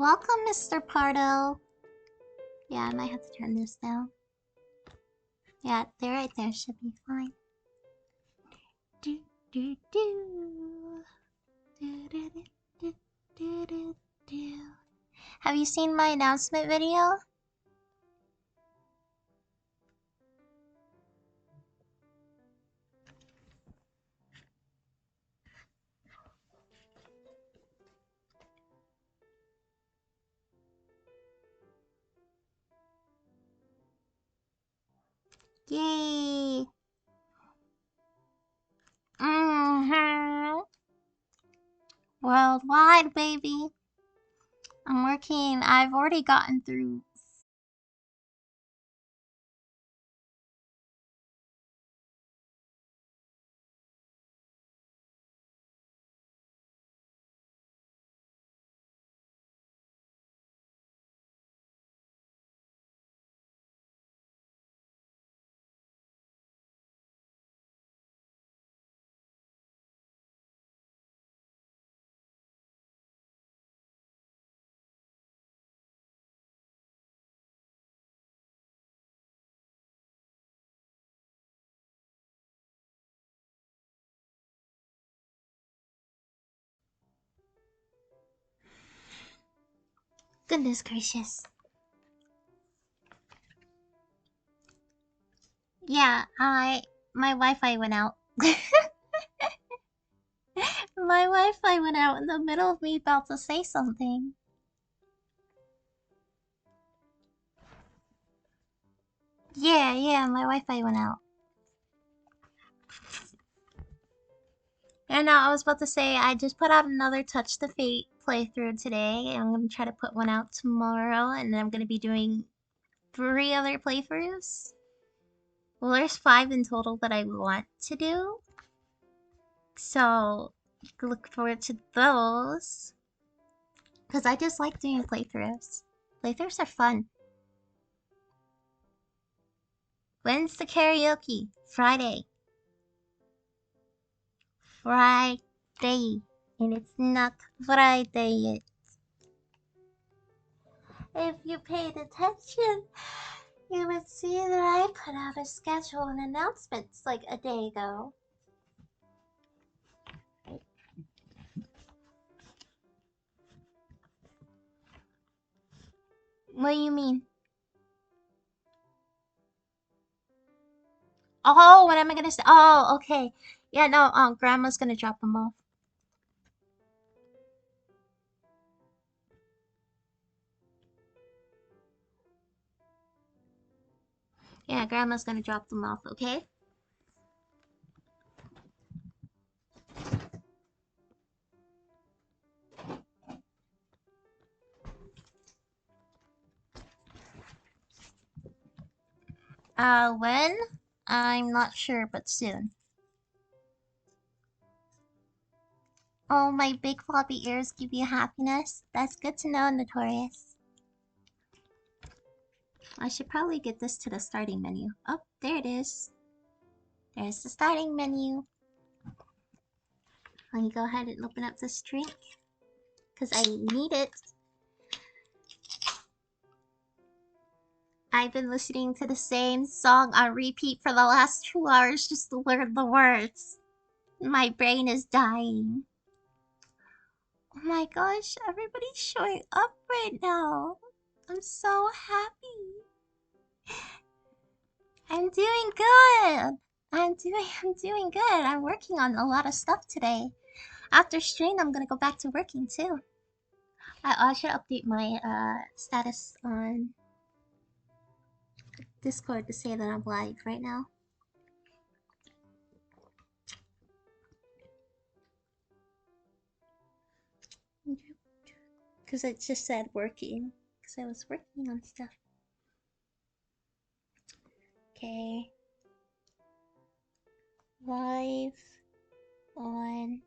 Welcome, Mr. Pardo. Yeah, I might have to turn this down. Yeah, there, right there should be fine. Do do do. Do do do do do do do. Have you seen my announcement video? Yay! Worldwide, baby. I'm working. I've already gotten through. Goodness gracious. Yeah, my Wi-Fi went out. My Wi-Fi went out in the middle of me about to say something. Yeah, my Wi-Fi went out. And now I was about to say, I just put out another Touch the Fate playthrough today. And I'm going to try to put one out tomorrow. And then I'm going to be doing 3 other playthroughs. Well, there's 5 in total that I want to do. So, look forward to those. Because I just like doing playthroughs. Playthroughs are fun. When's the karaoke? Friday. Friday. And it's not Friday yet. If you paid attention, you would see that I put out a schedule and announcements like a day ago. What do you mean? Oh, what am I gonna say? Oh, okay. Yeah, no, Grandma's gonna drop them off. Yeah, Grandma's gonna drop them off, okay? When? I'm not sure, but soon. Oh, my big floppy ears give you happiness? That's good to know, Notorious. I should probably get this to the starting menu. Oh, there it is. There's the starting menu. Let me go ahead and open up this drink. Because I need it. I've been listening to the same song on repeat for the last 2 hours just to learn the words. My brain is dying. Oh my gosh, everybody's showing up right now. I'm so happy. I'm doing good. I'm doing good. I'm working on a lot of stuff today. After stream, I'm gonna go back to working too. I should update my status on Discord to say that I'm live right now. Because it just said working. Because I was working on stuff. Okay. Live on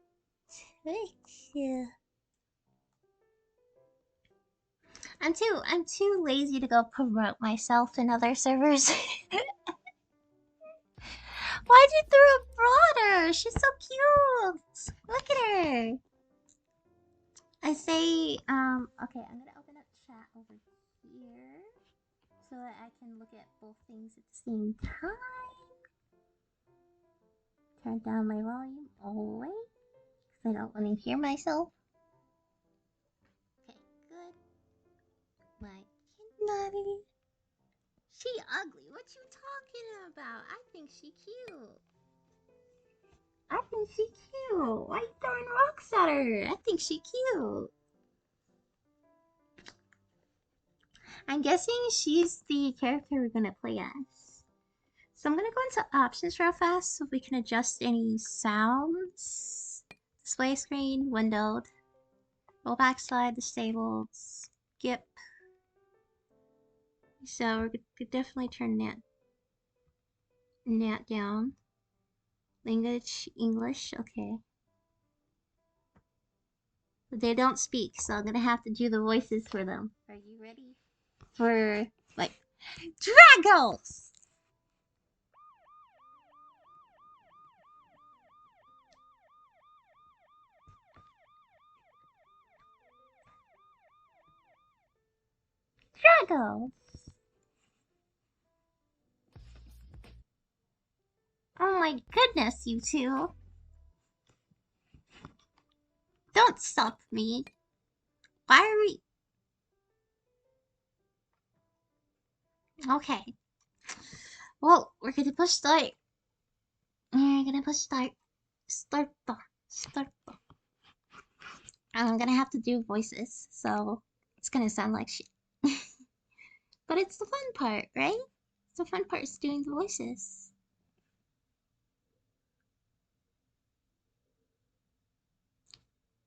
Twitch. I'm too lazy to go promote myself in other servers. Why'd you throw a broader? She's so cute. Look at her. I say, okay, I'm gonna open so that I can look at both things at the same time. Turn down my volume all the way, because I don't want to hear myself. Okay, good. My naughty. She ugly. What you talking about? I think she cute. I think she cute. Why you throwing rocks at her? I think she cute. I'm guessing she's the character we're gonna play as. So I'm gonna go into options real fast so we can adjust any sounds. Display screen, windowed. Roll back slide, disabled. Skip. So we're gonna definitely turn that down. Language, English, okay. But they don't speak, so I'm gonna have to do the voices for them. Are you ready for, like, Dragos? Dragos! Oh my goodness, you two. Don't stop me. Why are we... Okay. Well, we're gonna push start. We're gonna push start. Start. I'm gonna have to do voices, so it's gonna sound like shit. But it's the fun part, right? The fun part is doing the voices.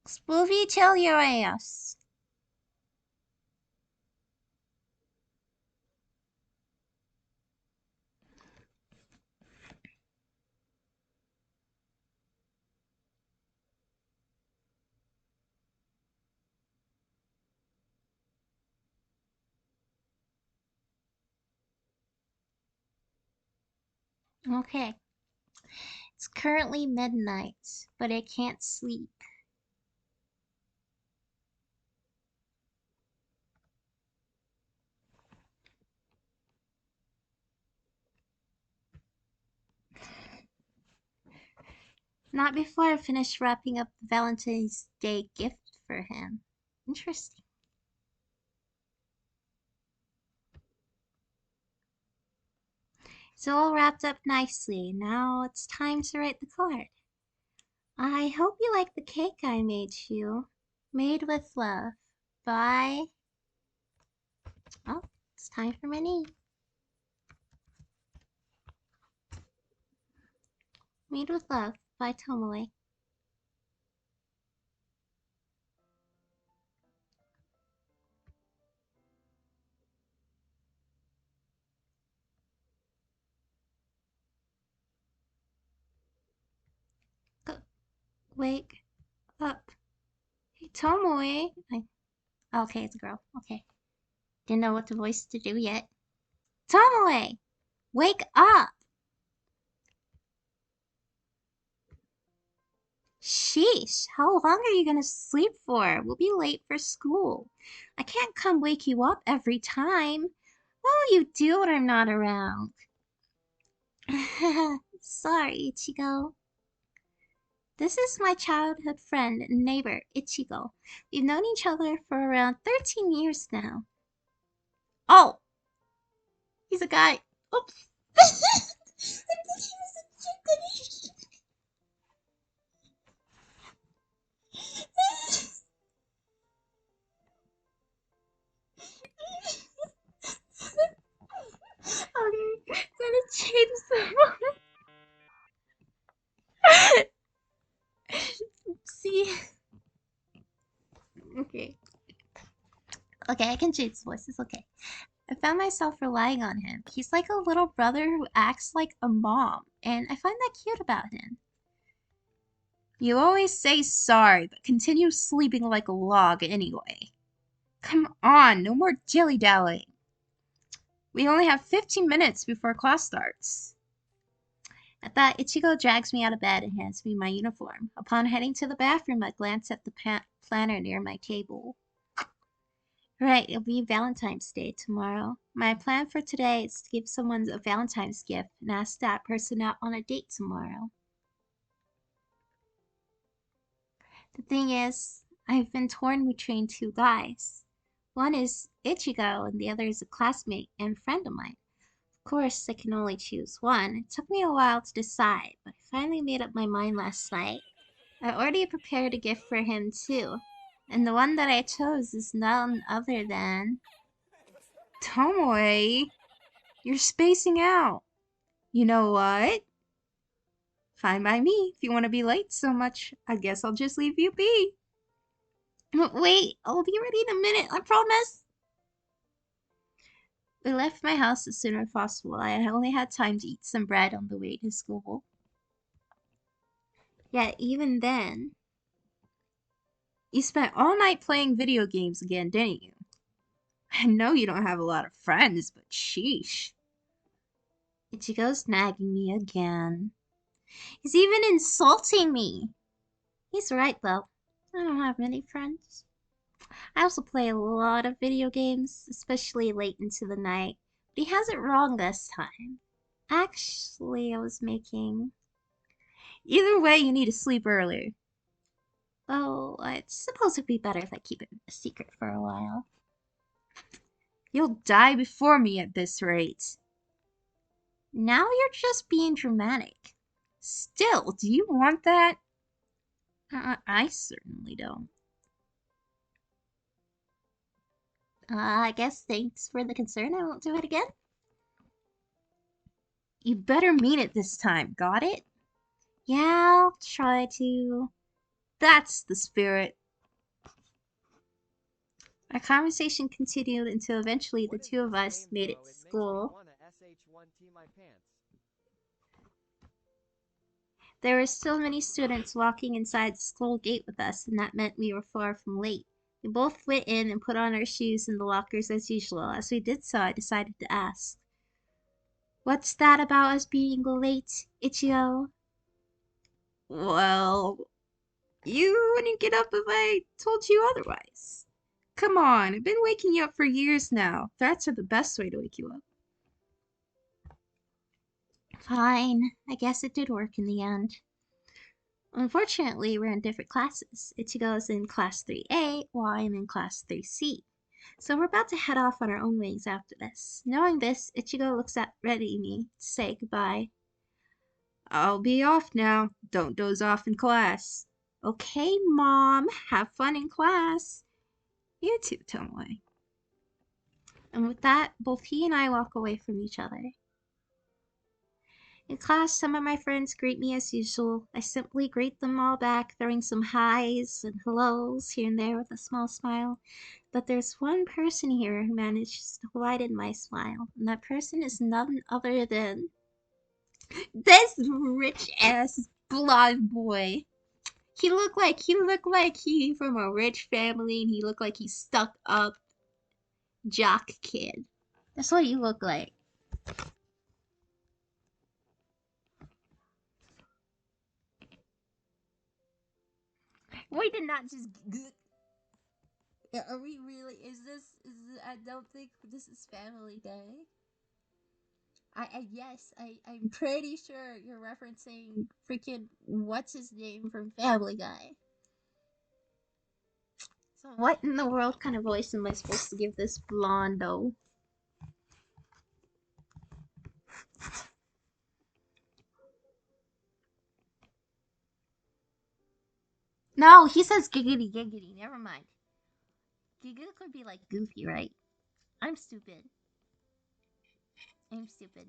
Spoofy, chill your ass. Okay. It's currently midnight, but I can't sleep. Not before I finish wrapping up the Valentine's Day gift for him. Interesting. It's all wrapped up nicely. Now it's time to write the card. I hope you like the cake I made you. Made with love. By... Oh, it's time for my name. Made with love by Tomoe. Wake up. Hey, Tomoe. Okay, it's a girl. Okay. Didn't know what the voice to do yet. Tomoe! Wake up! Sheesh, how long are you gonna sleep for? We'll be late for school. I can't come wake you up every time. What will you do when I'm not around? Sorry, Ichigo. This is my childhood friend and neighbor, Ichigo. We've known each other for around 13 years now. Oh! He's a guy. Oops. I thought he was a chicken. Okay, gonna change the See? Okay. Okay, I can change the voices. Okay. I found myself relying on him. He's like a little brother who acts like a mom, and I find that cute about him. You always say sorry, but continue sleeping like a log anyway. Come on, no more dilly-dallying. We only have 15 minutes before class starts. At that, Ichigo drags me out of bed and hands me my uniform. Upon heading to the bathroom, I glance at the planner near my table. Right, it'll be Valentine's Day tomorrow. My plan for today is to give someone a Valentine's gift and ask that person out on a date tomorrow. The thing is, I've been torn between two guys. One is Ichigo and the other is a classmate and friend of mine. Of course, I can only choose one. It took me a while to decide, but I finally made up my mind last night. I already prepared a gift for him too. And the one that I chose is none other than Tomoe. You're spacing out. You know what? Fine by me. If you want to be late so much, I guess I'll just leave you be. Wait, I'll be ready in a minute, I promise. We left my house as soon as possible. I only had time to eat some bread on the way to school. Yet even then, you spent all night playing video games again, didn't you? I know you don't have a lot of friends, but sheesh. Ichigo's nagging me again. He's even insulting me. He's right, though. I don't have many friends. I also play a lot of video games, especially late into the night. But he has it wrong this time. Actually, I was making... Either way, you need to sleep earlier. Oh, I suppose it'd be better if I keep it a secret for a while. You'll die before me at this rate. Now you're just being dramatic. Still, do you want that? I certainly don't. I guess thanks for the concern. I won't do it again. You better mean it this time, got it? Yeah, I'll try to. That's the spirit. Our conversation continued until eventually the two of us made it to school. There were still many students walking inside the school gate with us, and that meant we were far from late. We both went in and put on our shoes in the lockers as usual. As we did so, I decided to ask, "What's that about us being late, Ichigo?" Well, you wouldn't get up if I told you otherwise. Come on, I've been waking you up for years now. Threats are the best way to wake you up. Fine, I guess it did work in the end. Unfortunately, we're in different classes. Ichigo's in class 3A, while I'm in class 3C. So we're about to head off on our own wings after this. Knowing this, Ichigo looks at ready me to say goodbye. I'll be off now. Don't doze off in class. Okay, Mom. Have fun in class. You too, Tomoe. And with that, both he and I walk away from each other. In class, some of my friends greet me as usual. I simply greet them all back, throwing some highs and hellos here and there with a small smile. But there's one person here who manages to widen my smile, and that person is none other than this rich-ass blonde boy. He looked like he from a rich family, and he looked like he stuck up jock kid. That's what you look like. We did not just. Are we really? Is this? I don't think this is Family Day. I'm pretty sure you're referencing freaking what's his name from Family Guy. So what in the world kind of voice am I supposed to give this blondo? No, he says giggity giggity. Never mind. Giggity could be like Goofy, right? I'm stupid. I'm stupid.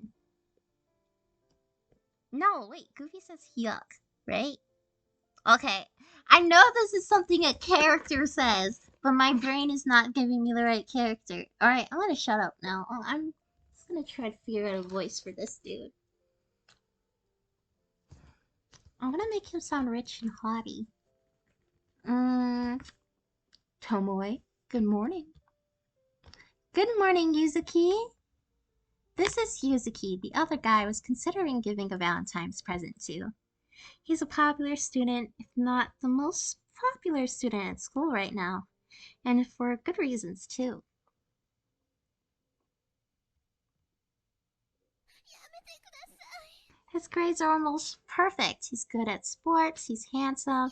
No, wait. Goofy says yuck, right? Okay. I know this is something a character says, but my brain is not giving me the right character. Alright, I'm gonna shut up now. I'm just gonna try to figure out a voice for this dude. I'm gonna make him sound rich and haughty. Tomoe, good morning. Good morning, Yuzuki. This is Yuzuki, the other guy I was considering giving a Valentine's present to. He's a popular student, if not the most popular student at school right now. And for good reasons, too. His grades are almost perfect. He's good at sports, he's handsome,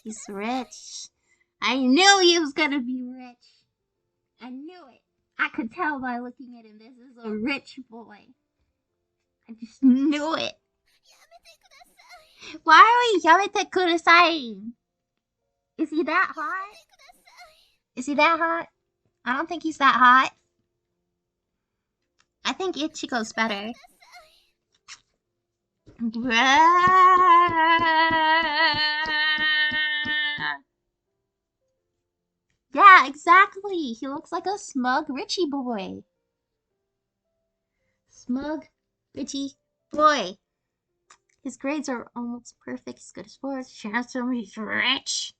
he's rich. I knew he was gonna be rich. I knew it. I could tell by looking at him. This is a rich boy. I just knew it. Why are we Yamete Kudasai? Is he that hot? Is he that hot? I don't think he's that hot. I think Ichigo's better. Yeah, exactly. He looks like a smug Richie boy. Smug Richie boy. His grades are almost perfect. He's good at sports. Handsome. He's rich.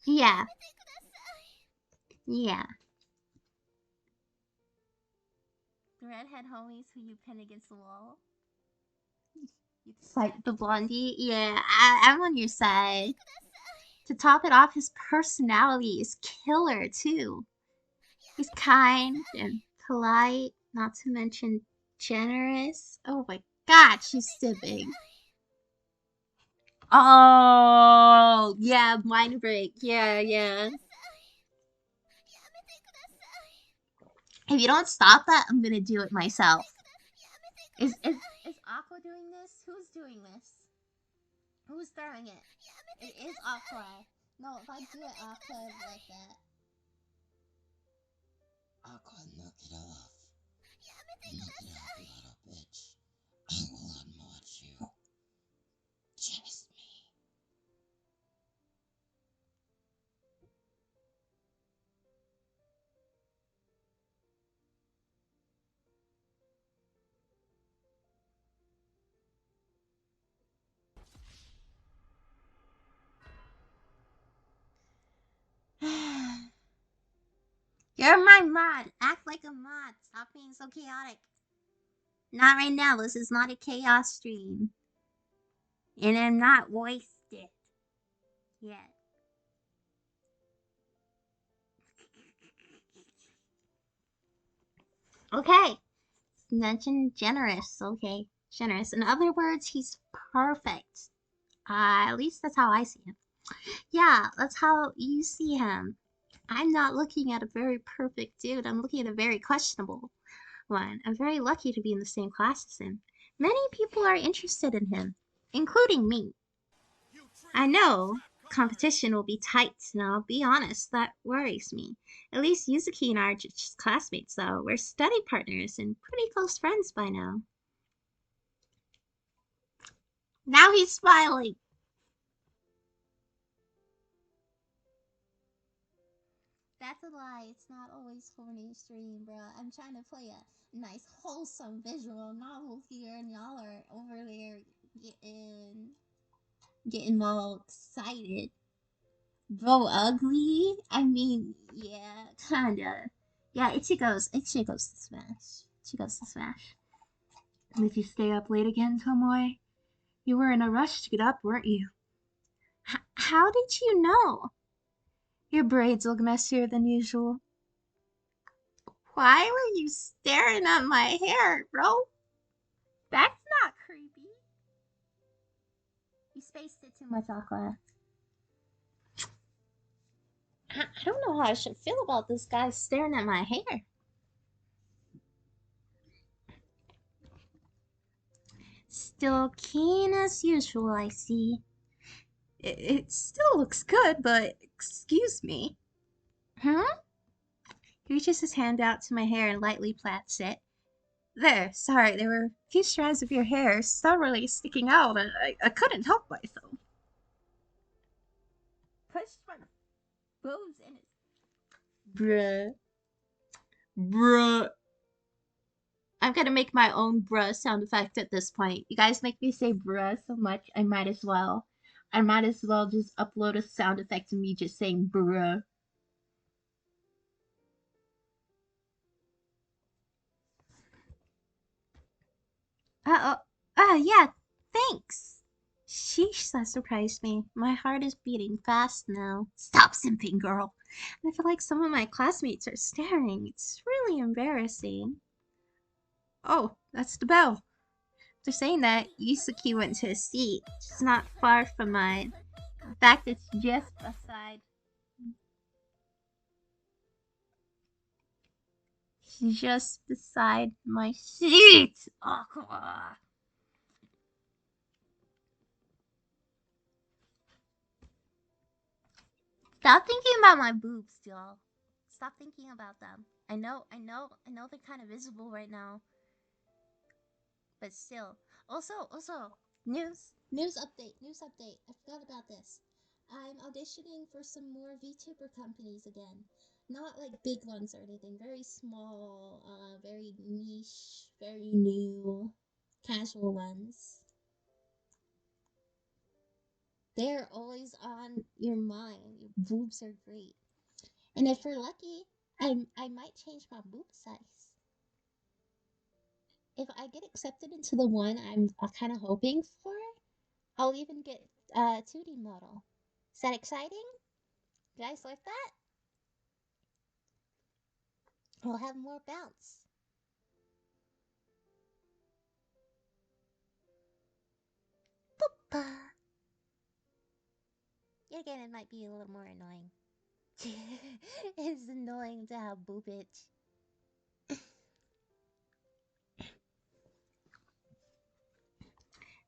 Yeah. Yeah. The redhead homies who you pin against the wall. You fight the blondie. Yeah, I'm on your side. To top it off, his personality is killer too. He's kind and polite, not to mention generous. Oh my god, she's sipping. Oh, yeah, mind break. Yeah, yeah. If you don't stop that, I'm gonna do it myself. Is Aqua doing this? Who's doing this? Who's throwing it? It is Aqua. No, if I do it, Aqua like that. Aqua, knock it off. Knock it off, little bitch. I will unmod you. Trust You're my mod. Act like a mod. Stop being so chaotic. Not right now. This is not a chaos stream. And I'm not wasted yet. Okay. Mention generous. Okay. Generous. In other words, he's perfect. At least that's how I see him. Yeah, that's how you see him. I'm not looking at a very perfect dude. I'm looking at a very questionable one. I'm very lucky to be in the same class as him. Many people are interested in him, including me. I know competition will be tight, and I'll be honest, that worries me. At least Yuzuki and I are just classmates, though. We're study partners and pretty close friends by now. Now he's smiling. That's a lie. It's not always horny stream, bro. I'm trying to play a nice, wholesome visual novel here, and y'all are over there getting all excited. Bro, ugly? I mean, yeah, kinda. Yeah, Ichigo's the smash. Ichigo's the smash. Did you stay up late again, Tomoe? You were in a rush to get up, weren't you? How did you know? Your braids look messier than usual. Why were you staring at my hair, bro? That's not creepy. You spaced it too much, Aqua. I don't know how I should feel about this guy staring at my hair. Still keen as usual, I see. It still looks good, but excuse me. Huh? He reaches his hand out to my hair and lightly plats it. There, sorry, there were a few strands of your hair stubbornly sticking out, and I couldn't help myself. Pushed my boobs in his. Bruh. Bruh. I'm gonna make my own bruh sound effect at this point. You guys make me say bruh so much, I might as well. I might as well just upload a sound effect of me just saying bruh. Uh oh. Yeah, thanks. Sheesh, that surprised me. My heart is beating fast now. Stop simping, girl. And I feel like some of my classmates are staring. It's really embarrassing. Oh, that's the bell. After saying that, Yusuke went to his seat, which is not far from mine. In fact, it's just beside. Just beside my seat. Oh, come on. Stop thinking about my boobs, y'all. Stop thinking about them. I know they're kind of visible right now, but still. Also, news update, news update. I forgot about this. I'm auditioning for some more VTuber companies again. Not like big ones or anything. Very small, very niche, very new, casual ones. They're always on your mind. Your boobs are great. And if we're lucky, I might change my boob size. If I get accepted into the one I'm kind of hoping for, I'll even get a 2D model. Is that exciting? You guys like that? We'll have more bounce. Poopa. Yet again, it might be a little more annoying. It's annoying to have boob itch.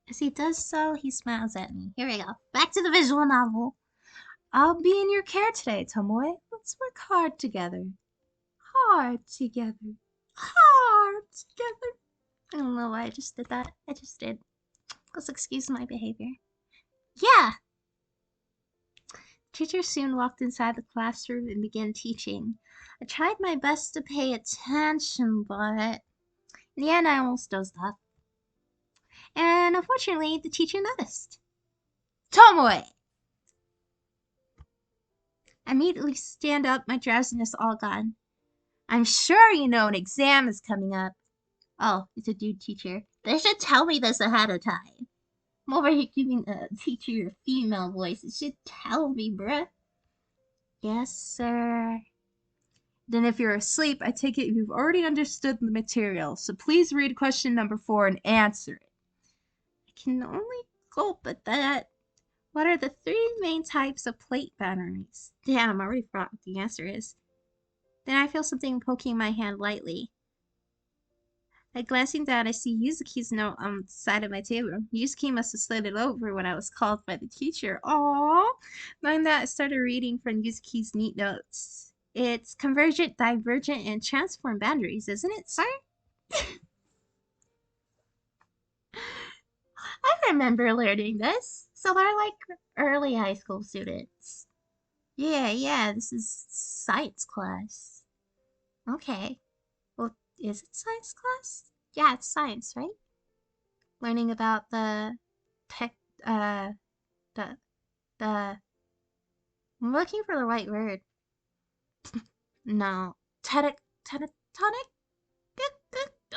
As he does so, he smiles at me. Here we go. Back to the visual novel. I'll be in your care today, Tomoe. Let's work hard together. Hard together. Hard together. I don't know why I just did that. I just did. Let's excuse my behavior. Yeah! Teacher soon walked inside the classroom and began teaching. I tried my best to pay attention, but in the end I almost dozed off. And unfortunately, the teacher noticed. Tomoe! I immediately stand up, my drowsiness all gone. I'm sure you know an exam is coming up. Oh, it's a dude teacher. They should tell me this ahead of time. I'm over here giving a teacher a female voice. It should tell me, bruh. Yes, sir. Then if you're asleep, I take it you've already understood the material, so please read question number 4 and answer it. I can only gulp at that. What are the 3 main types of plate batteries? Damn, I already forgot what the answer is. Then I feel something poking my hand lightly. Glancing down, I see Yuzuki's note on the side of my table. Yuzuki must have slid it over when I was called by the teacher. Aww. Knowing that, I started reading from Yuzuki's neat notes. It's convergent, divergent, and transform boundaries, isn't it, sir? I remember learning this. So they're like early high school students. Yeah, this is science class. Okay. Well, is it science class? Yeah, it's science, right? Learning about the tech, the, the, I'm looking for the right word. No. Tonic?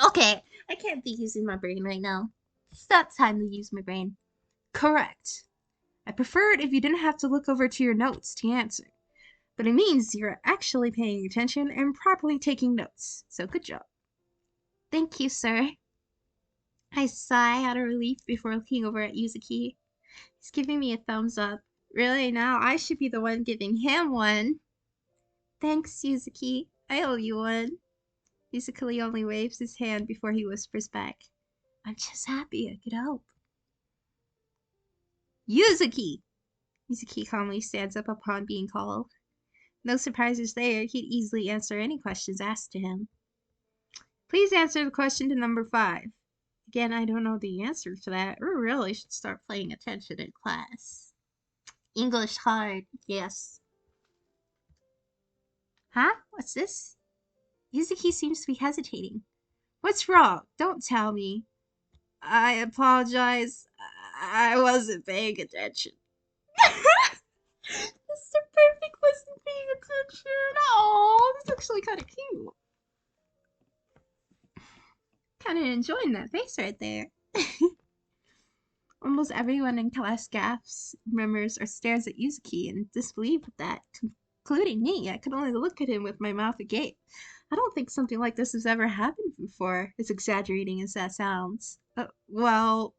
Okay, I can't be using my brain right now. It's not time to use my brain. Correct. I prefer it if you didn't have to look over to your notes to answer. But it means you're actually paying attention and properly taking notes. So good job. Thank you, sir. I sigh out of relief before looking over at Yuzuki. He's giving me a thumbs up. Really, now I should be the one giving him one. Thanks, Yuzuki. I owe you one. Yuzuki only waves his hand before he whispers back. I'm just happy I could help. Yuzuki! Yuzuki calmly stands up upon being called. No surprises there, he'd easily answer any questions asked to him. Please answer the question to number 5. Again, I don't know the answer to that. We really should start paying attention in class. English hard, yes. Huh? What's this? Yuzuki seems to be hesitating. What's wrong? Don't tell me. I apologize. I wasn't paying attention. Mr. Perfect wasn't paying attention. Oh, that's actually kind of cute. Kind of enjoying that face right there. Almost everyone in class gasps, murmurs, or stares at Yuzuki in disbelief at that, including me. I could only look at him with my mouth agape. I don't think something like this has ever happened before, as exaggerating as that sounds. Well,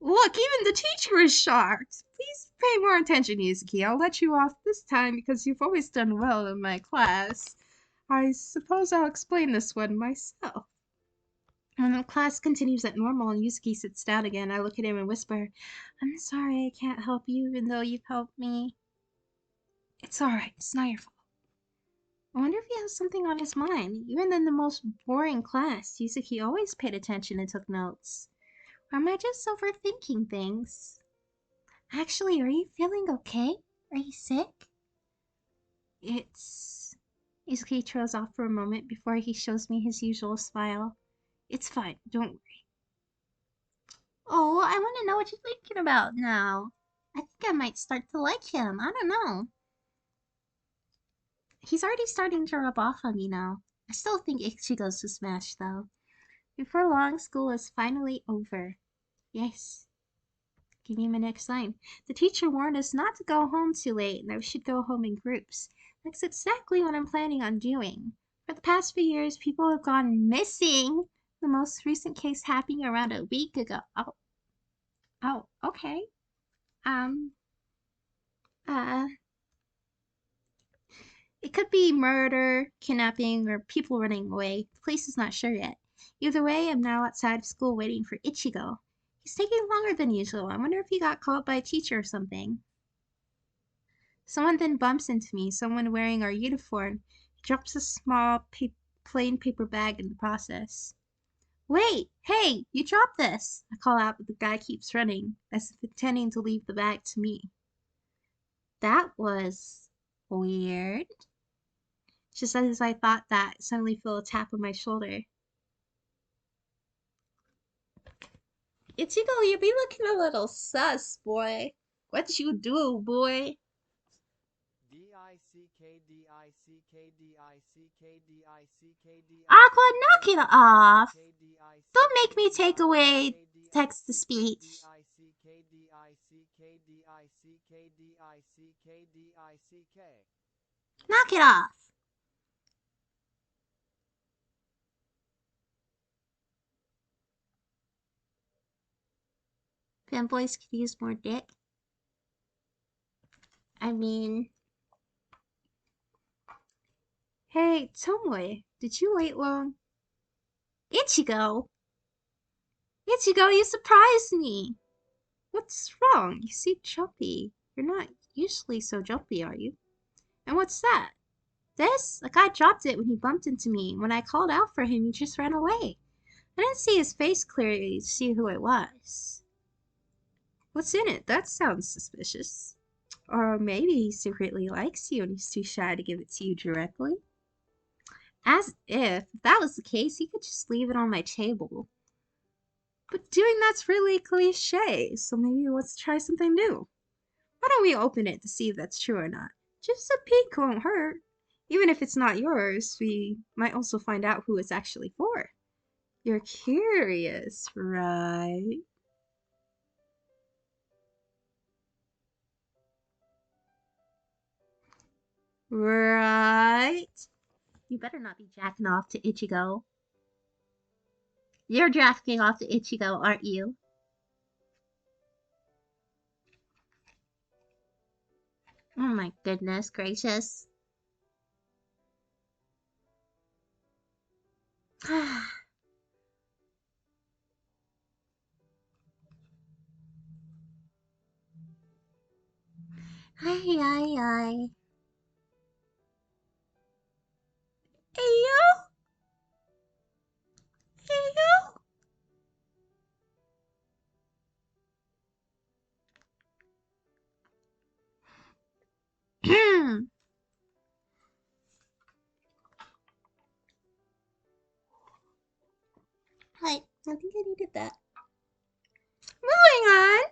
look, even the teacher is shocked. Please pay more attention, Yuzuki. I'll let you off this time because you've always done well in my class. I suppose I'll explain this one myself. When the class continues at normal and Yuzuki sits down again, I look at him and whisper, I'm sorry I can't help you even though you've helped me. It's alright, it's not your fault. I wonder if he has something on his mind. Even in the most boring class, Yuzuki always paid attention and took notes. Or am I just overthinking things? Actually, are you feeling okay? Are you sick? It's... Yuzuki trails off for a moment before he shows me his usual smile. It's fine, don't worry. Oh, I want to know what you're thinking about now. I think I might start to like him. I don't know. He's already starting to rub off on me now. I still think Ichigo's a smash, though. Before long, school is finally over. Yes. Give me my next line. The teacher warned us not to go home too late and that we should go home in groups. That's exactly what I'm planning on doing. For the past few years, people have gone missing. The most recent case happening around a week ago. Oh, okay. Um, uh, it could be murder, kidnapping, or people running away. The police is not sure yet. Either way, I'm now outside of school waiting for Ichigo. He's taking longer than usual. I wonder if he got called by a teacher or something. Someone then bumps into me, someone wearing our uniform. He drops a small plain paper bag in the process. Wait! Hey! You dropped this! I call out, but the guy keeps running, as if intending to leave the bag to me. That was weird. Just as I thought that, I suddenly feel a tap on my shoulder. Ichigo, you be looking a little sus, boy. What you do, boy? Aqua, knock it off. Don't make me take away text to speech. Knock it off. Fanboys could use more dick. I mean... Hey, Tomoe, did you wait long? Ichigo! Ichigo, you surprised me! What's wrong? You seem jumpy. You're not usually so jumpy, are you? And what's that? This? A guy dropped it when he bumped into me. When I called out for him, he just ran away. I didn't see his face clearly to see who it was. What's in it? That sounds suspicious. Or maybe he secretly likes you and he's too shy to give it to you directly. As if that was the case, he could just leave it on my table. But doing that's really cliche, so maybe he wants to try something new. Why don't we open it to see if that's true or not? Just a peek won't hurt. Even if it's not yours, we might also find out who it's actually for. You're curious, right? Right? You better not be jacking off to Ichigo. You're jacking off to Ichigo, aren't you? Oh my goodness gracious. Ay, ay, ay. Hey, yo! Hey, yo! Hi, I think I needed that. Moving on!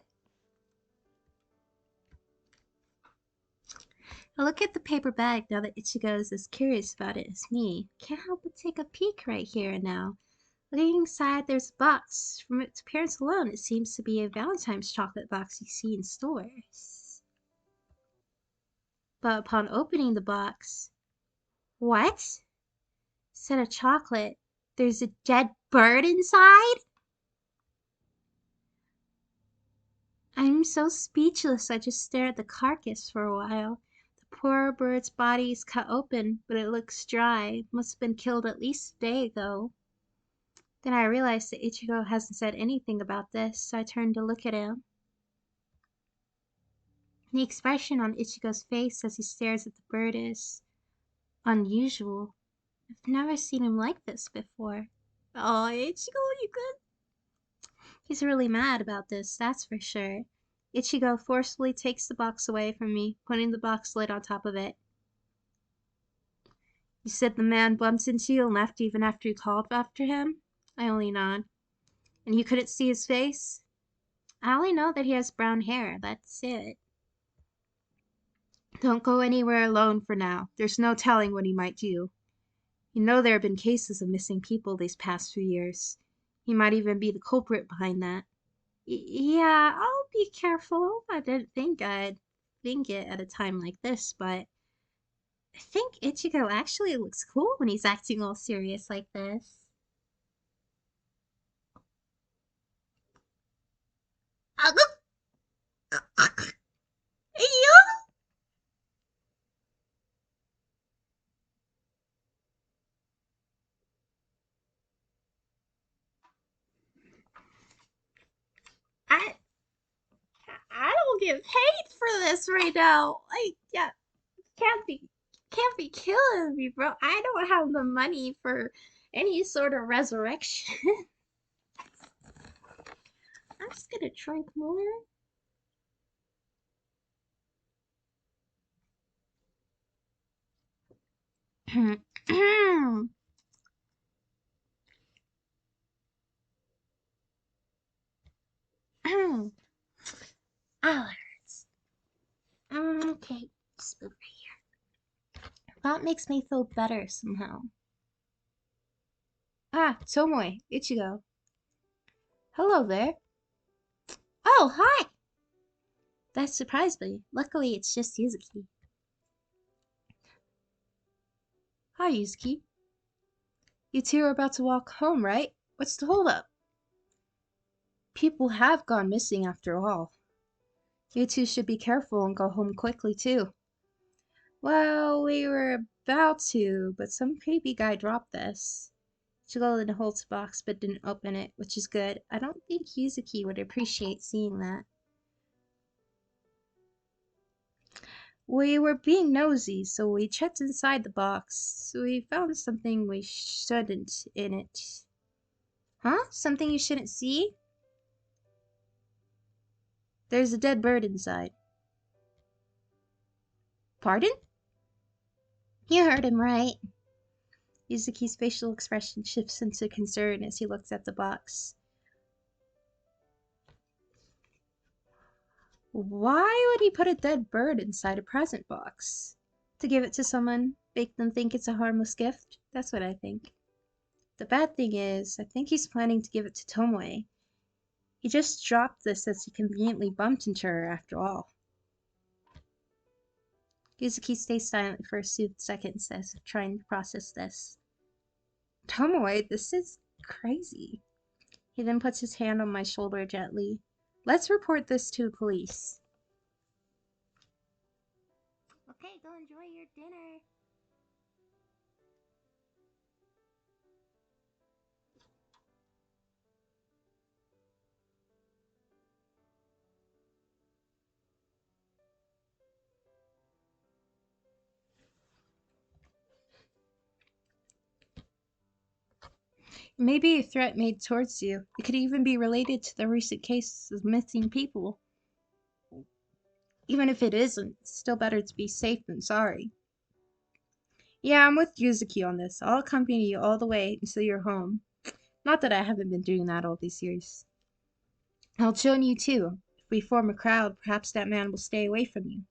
I look at the paper bag now that Ichigo is as curious about it as me. Can't help but take a peek right here and now. Looking inside, there's a box. From its appearance alone, it seems to be a Valentine's chocolate box you see in stores. But upon opening the box, what? Instead of chocolate, there's a dead bird inside? I'm so speechless I just stare at the carcass for a while. The poor bird's body is cut open, but it looks dry. Must have been killed at least a day ago. Then I realized that Ichigo hasn't said anything about this, so I turned to look at him. The expression on Ichigo's face as he stares at the bird is unusual. I've never seen him like this before. Oh, Ichigo, you good? He's really mad about this, that's for sure. Ichigo forcefully takes the box away from me, putting the box lid on top of it. You said the man bumped into you and left even after you called after him? I only nod. And you couldn't see his face? I only know that he has brown hair, that's it. Don't go anywhere alone for now. There's no telling what he might do. You know there have been cases of missing people these past few years. He might even be the culprit behind that. Yeah, I'll be careful. I didn't think I'd think it at a time like this, but I think Ichigo actually looks cool when he's acting all serious like this. I I don't get paid for this right now. Yeah, can't be can't be killing me, bro. I don't have the money for any sort of resurrection. I'm just gonna drink more. Allergies. Okay, just over here. That makes me feel better somehow. Ah, Tomoe, Ichigo. Hello there. Oh, hi! That surprised me. Luckily, it's just Yuzuki. Hi, Yuzuki. You two are about to walk home, right? What's the holdup? People have gone missing after all. You two should be careful and go home quickly, too. Well, we were about to, but some creepy guy dropped this. Chigolin holds the box but didn't open it, which is good. I don't think Yuzuki would appreciate seeing that. We were being nosy, so we checked inside the box. We found something we shouldn't in it. Huh? Something you shouldn't see? There's a dead bird inside. Pardon? You heard him right. Yuzuki's facial expression shifts into concern as he looks at the box. Why would he put a dead bird inside a present box? To give it to someone, make them think it's a harmless gift? That's what I think. The bad thing is, I think he's planning to give it to Tomoe. He just dropped this as he conveniently bumped into her after all. Yuzuki stays silent for a few seconds as if trying to process this. Tomoe, this is crazy. He then puts his hand on my shoulder gently. Let's report this to the police. Okay, go enjoy your dinner. Maybe a threat made towards you. It could even be related to the recent case of missing people. Even if it isn't, it's still better to be safe than sorry. Yeah, I'm with Yuzuki on this. I'll accompany you all the way until you're home. Not that I haven't been doing that all these years. I'll join you too. If we form a crowd, perhaps that man will stay away from you.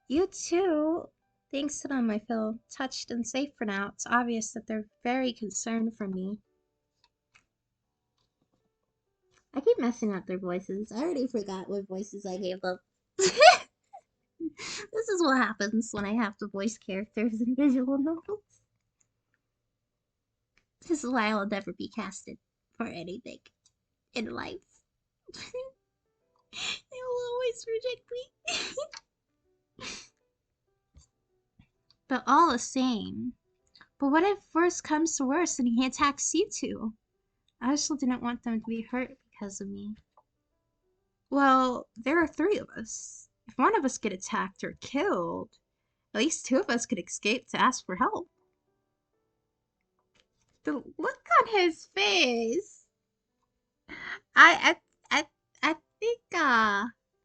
You too. Thanks to them, I feel touched and safe for now. It's obvious that they're very concerned for me. I keep messing up their voices. I already forgot what voices I gave them. This is what happens when I have to voice characters in visual novels. This is why I'll never be casted for anything in life. They will always reject me. But all the same. But what if worse comes to worse and he attacks you two? I still didn't want them to be hurt because of me. Well, there are three of us. If one of us get attacked or killed, at least two of us could escape to ask for help. The look on his face. I I I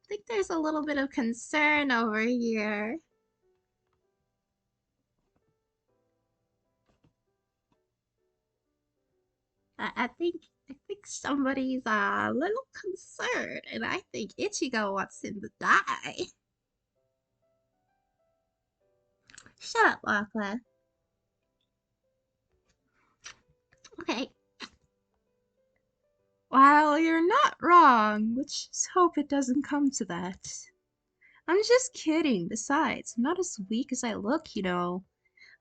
think there's a little bit of concern over here. I think somebody's a little concerned, and I think Ichigo wants him to die. Shut up, Aqua. Okay. Well, you're not wrong. Let's just hope it doesn't come to that. I'm just kidding. Besides, I'm not as weak as I look, you know.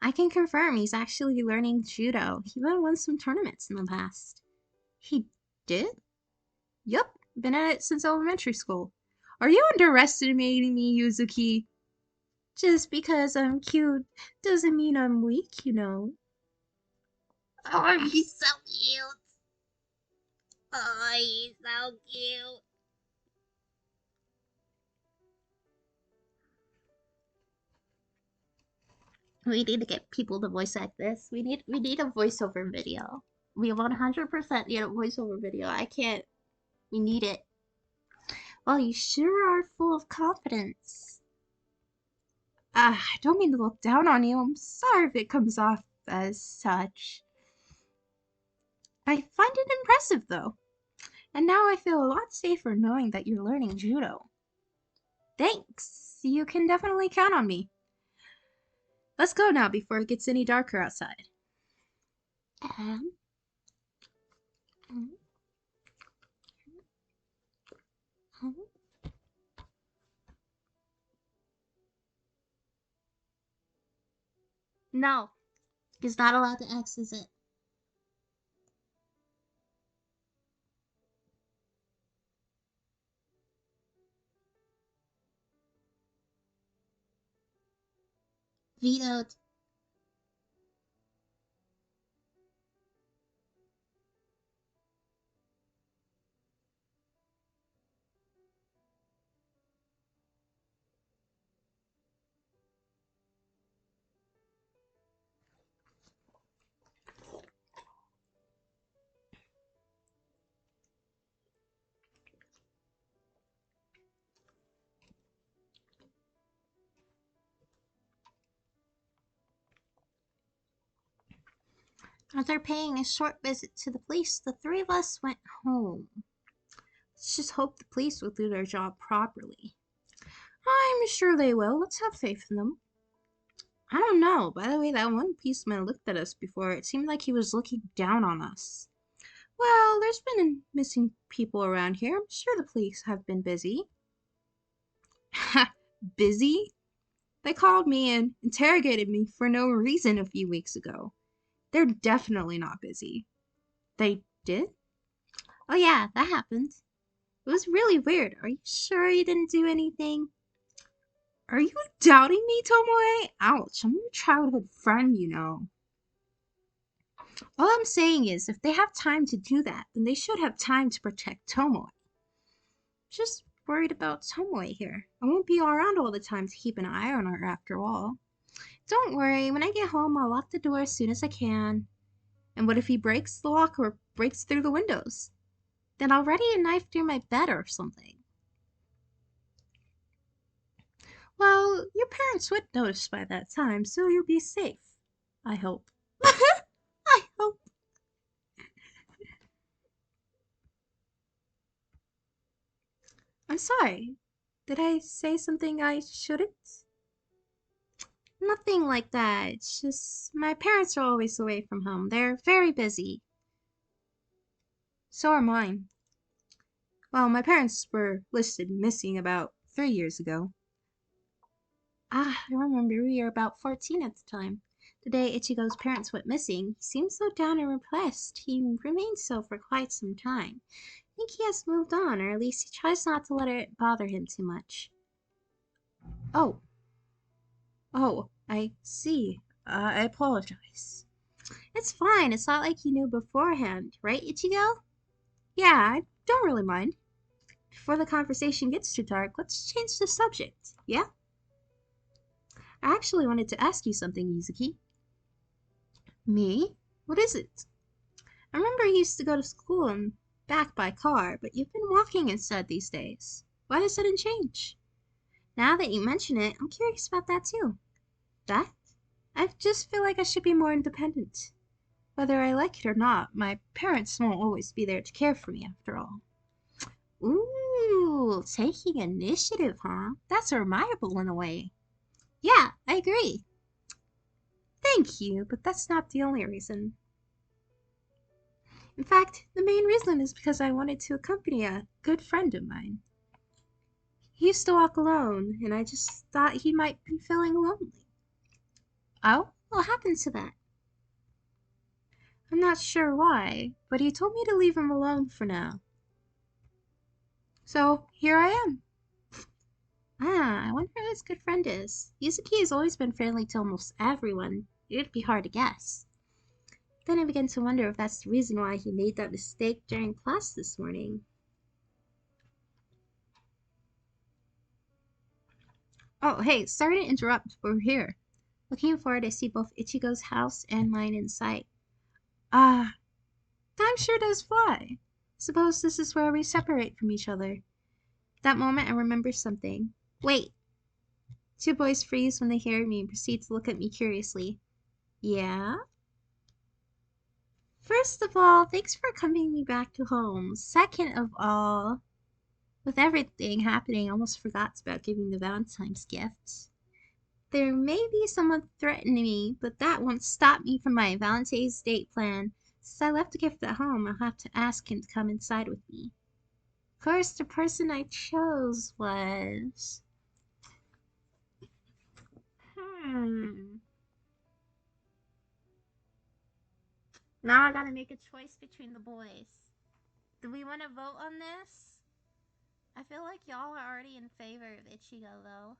I can confirm he's actually learning judo. He even won some tournaments in the past. He did? Yup, been at it since elementary school. Are you underestimating me, Yuzuki? Just because I'm cute doesn't mean I'm weak, you know. Oh, he's so cute. Oh, he's so cute. We need to get people to voice act this. We need a voiceover video. We 100% need a voiceover video. I can't. We need it. Well, you sure are full of confidence. I don't mean to look down on you. I'm sorry if it comes off as such. I find it impressive, though. And now I feel a lot safer knowing that you're learning judo. Thanks. You can definitely count on me. Let's go now before it gets any darker outside. Um, um, um. No, he's not allowed to access it. Vetoed. After paying a short visit to the police, the three of us went home. Let's just hope the police will do their job properly. I'm sure they will. Let's have faith in them. I don't know. By the way, that one policeman looked at us before. It seemed like he was looking down on us. Well, there's been missing people around here. I'm sure the police have been busy. Busy? They called me and interrogated me for no reason a few weeks ago. They're definitely not busy. They did? Oh yeah, that happened. It was really weird. Are you sure you didn't do anything? Are you doubting me, Tomoe? Ouch, I'm your childhood friend, you know. All I'm saying is, if they have time to do that, then they should have time to protect Tomoe. Just worried about Tomoe here. I won't be around all the time to keep an eye on her after all. Don't worry, when I get home, I'll lock the door as soon as I can. And what if he breaks the lock or breaks through the windows? Then I'll ready a knife near my bed or something. Well, your parents would notice by that time, so you'll be safe. I hope. I hope. I'm sorry. Did I say something I shouldn't? Nothing like that. It's just my parents are always away from home. They're very busy. So are mine. Well, my parents were listed missing about 3 years ago. Ah, I remember we were about 14 at the time. The day Ichigo's parents went missing, he seemed so down and repressed. He remained so for quite some time. I think he has moved on, or at least he tries not to let it bother him too much. Oh, I see. I apologize. It's fine. It's not like you knew beforehand, right, Ichigo? Yeah, I don't really mind. Before the conversation gets too dark, let's change the subject, yeah? I actually wanted to ask you something, Yuzuki. Me? What is it? I remember you used to go to school and back by car, but you've been walking instead these days. Why the sudden change? Now that you mention it, I'm curious about that too. That? I just feel like I should be more independent. Whether I like it or not, my parents won't always be there to care for me after all. Ooh, taking initiative, huh? That's admirable in a way. Yeah, I agree. Thank you, but that's not the only reason. In fact, the main reason is because I wanted to accompany a good friend of mine. He used to walk alone, and I just thought he might be feeling lonely. Oh, what happened to that? I'm not sure why, but he told me to leave him alone for now. So here I am. Ah, I wonder who his good friend is. Yuzuki has always been friendly to almost everyone. It'd be hard to guess. Then I began to wonder if that's the reason why he made that mistake during class this morning. Oh, hey, sorry to interrupt, but we're here. Looking forward, I see both Ichigo's house and mine in sight. Ah, time sure does fly. Suppose this is where we separate from each other. That moment, I remember something. Wait. Two boys freeze when they hear me and proceed to look at me curiously. Yeah? First of all, thanks for coming me back to home. Second of all, with everything happening, I almost forgot about giving the Valentine's gift. There may be someone threatening me, but that won't stop me from my Valentine's date plan. Since I left the gift at home, I'll have to ask him to come inside with me. Of course, the person I chose was... Now I gotta make a choice between the boys. Do we want to vote on this? I feel like y'all are already in favor of Ichigo, though.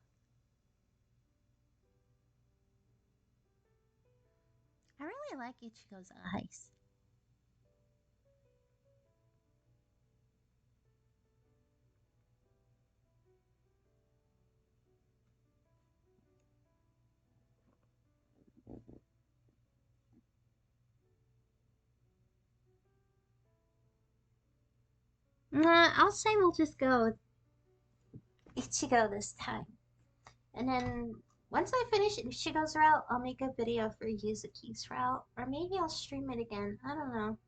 I really like Ichigo's eyes. I'll say we'll just go with Ichigo this time. And then once I finish Ichigo's route, I'll make a video for Yuzuki's route. Or maybe I'll stream it again. I don't know.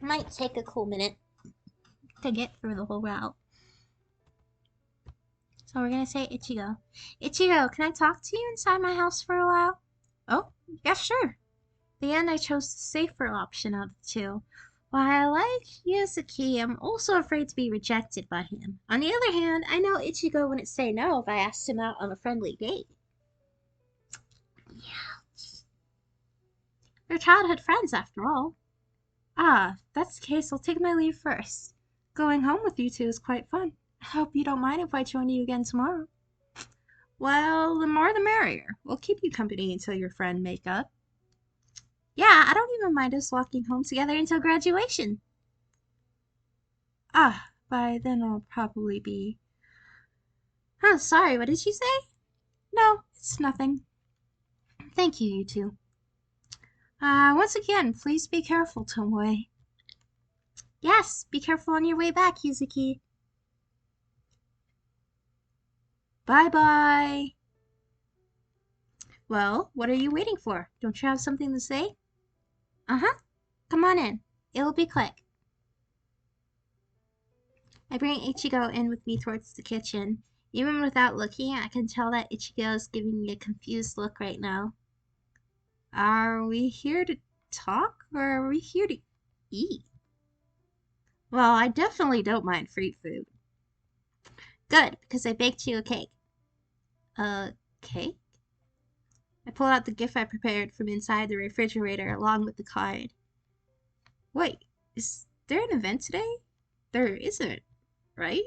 It might take a cool minute to get through the whole route. So we're gonna say Ichigo. Ichigo, can I talk to you inside my house for a while? Oh, yeah, sure. In the end, I chose the safer option of the two. While I like Yuzuki, I'm also afraid to be rejected by him. On the other hand, I know Ichigo wouldn't say no if I asked him out on a friendly date. Yeah. They're childhood friends, after all. Ah, if that's the case, I'll take my leave first. Going home with you two is quite fun. I hope you don't mind if I join you again tomorrow. Well, the more the merrier. We'll keep you company until your friend make up. Yeah, I don't even mind us walking home together until graduation. Ah, by then I'll probably be... Oh, sorry, what did you say? No, it's nothing. Thank you, you two. Once again, please be careful, Tomoe. Yes, be careful on your way back, Yuzuki. Bye-bye. Well, what are you waiting for? Don't you have something to say? Uh-huh. Come on in. It'll be quick. I bring Ichigo in with me towards the kitchen. Even without looking, I can tell that Ichigo is giving me a confused look right now. Are we here to talk, or are we here to eat? Well, I definitely don't mind free food. Good, because I baked you a cake. A cake? I pulled out the gift I prepared from inside the refrigerator along with the card. Wait, is there an event today? There isn't, right?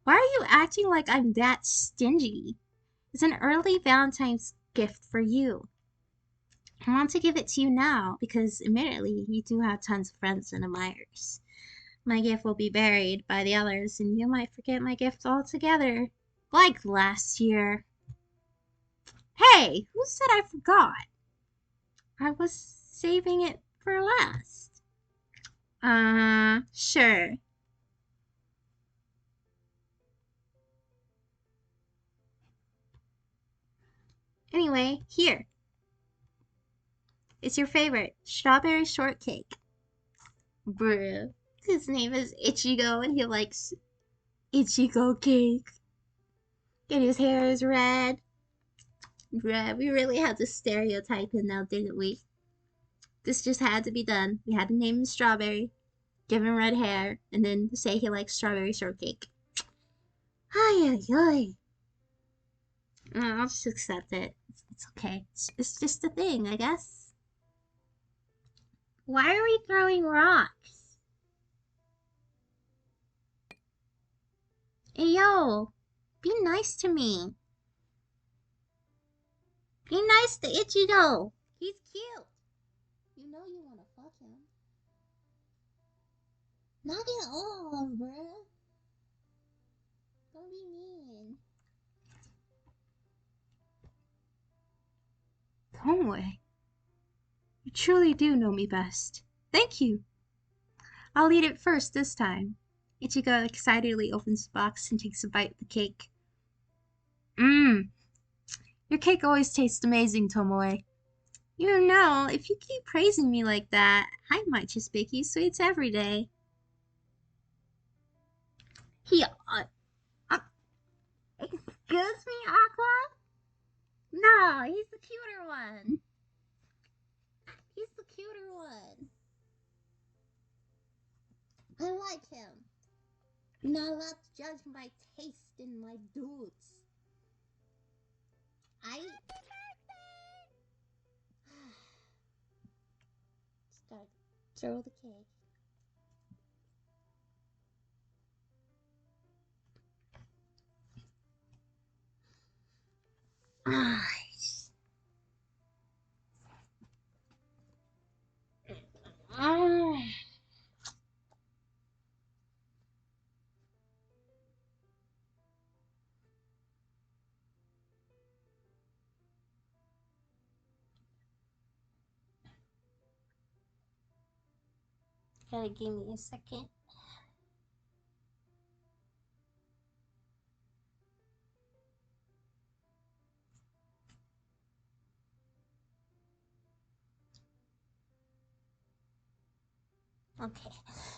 Why are you acting like I'm that stingy? It's an early Valentine's gift for you. I want to give it to you now because admittedly you do have tons of friends and admirers. My gift will be buried by the others and you might forget my gift altogether. Like last year. Hey, who said I forgot? I was saving it for last. Sure. Anyway, here. It's your favorite strawberry shortcake. Bruh. His name is Ichigo and he likes Ichigo cake. And his hair is red. Bruh, we really had to stereotype him now, didn't we? This just had to be done. We had to name him Strawberry, give him red hair, and then say he likes strawberry shortcake. Ay, ay, ay. I'll just accept it. It's okay. It's just a thing, I guess. Why are we throwing rocks? Hey, yo. Be nice to me. Be nice to Ichigo. He's cute. You know you want to fuck him. Knock it off, bruh. Don't be mean. Tomoe, you truly do know me best. Thank you. I'll eat it first this time. Ichigo excitedly opens the box and takes a bite of the cake. Mmm, your cake always tastes amazing, Tomoe. You know, if you keep praising me like that, I might just bake you sweets every day. He, uh, excuse me, Aqua? No, he's the cuter one. He's the cuter one. I like him. You're not allowed to judge my taste in my dudes. I start throw the cake. Ah, ah. Gotta give me a second. Okay,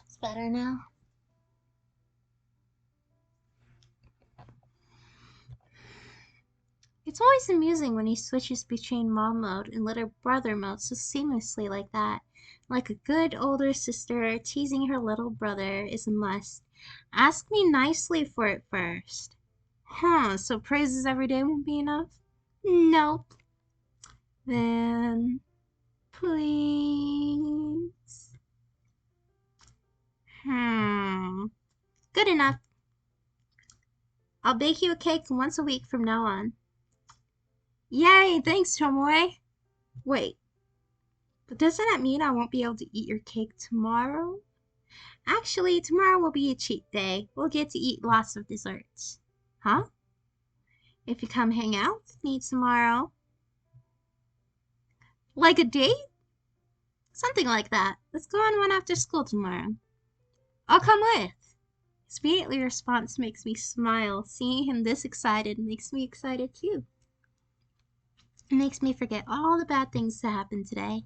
it's better now. It's always amusing when he switches between mom mode and little brother mode so seamlessly like that. Like a good older sister, teasing her little brother is a must. Ask me nicely for it first. Huh, so praises every day won't be enough? Nope. Then, please. Good enough. I'll bake you a cake once a week from now on. Yay, thanks, Tomoe. Wait, but doesn't that mean I won't be able to eat your cake tomorrow? Actually, tomorrow will be a cheat day. We'll get to eat lots of desserts. Huh? If you come hang out with me tomorrow. Like a date? Something like that. Let's go on one after school tomorrow. I'll come with. His immediate response makes me smile. Seeing him this excited makes me excited too. It makes me forget all the bad things that happened today.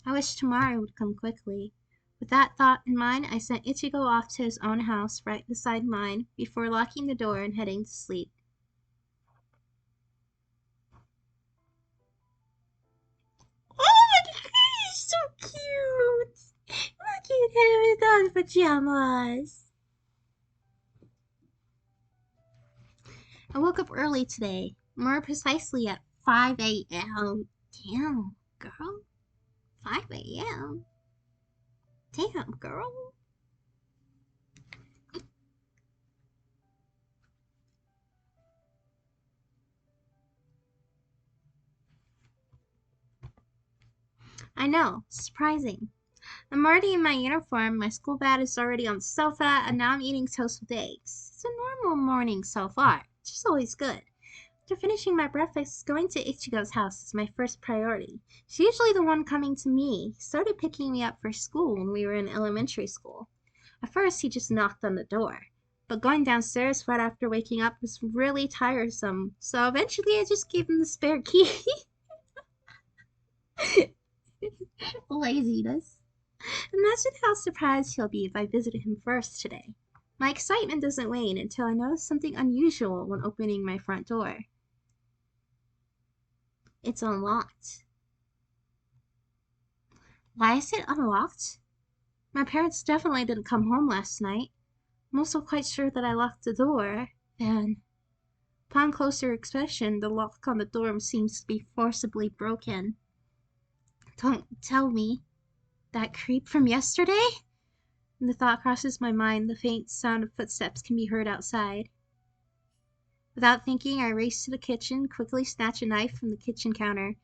I wish tomorrow would come quickly. With that thought in mind, I sent Ichigo off to his own house right beside mine before locking the door and heading to sleep. Oh my god, he's so cute! Look at him with those pajamas. I woke up early today, more precisely at 5 a.m. Damn, girl. 5 a.m. Damn, girl. I know, surprising. I'm already in my uniform, my school bag is already on the sofa, and now I'm eating toast with eggs. It's a normal morning so far, which is always good. After finishing my breakfast, going to Ichigo's house is my first priority. She's usually the one coming to me. He started picking me up for school when we were in elementary school. At first, he just knocked on the door. But going downstairs right after waking up was really tiresome, so eventually I just gave him the spare key. Laziness. Imagine how surprised he'll be if I visited him first today. My excitement doesn't wane until I notice something unusual when opening my front door. It's unlocked. Why is it unlocked? My parents definitely didn't come home last night. I'm also quite sure that I locked the door, and upon closer inspection, the lock on the door seems to be forcibly broken. Don't tell me. That creep from yesterday? And the thought crosses my mind, the faint sound of footsteps can be heard outside. Without thinking, I race to the kitchen, quickly snatch a knife from the kitchen counter.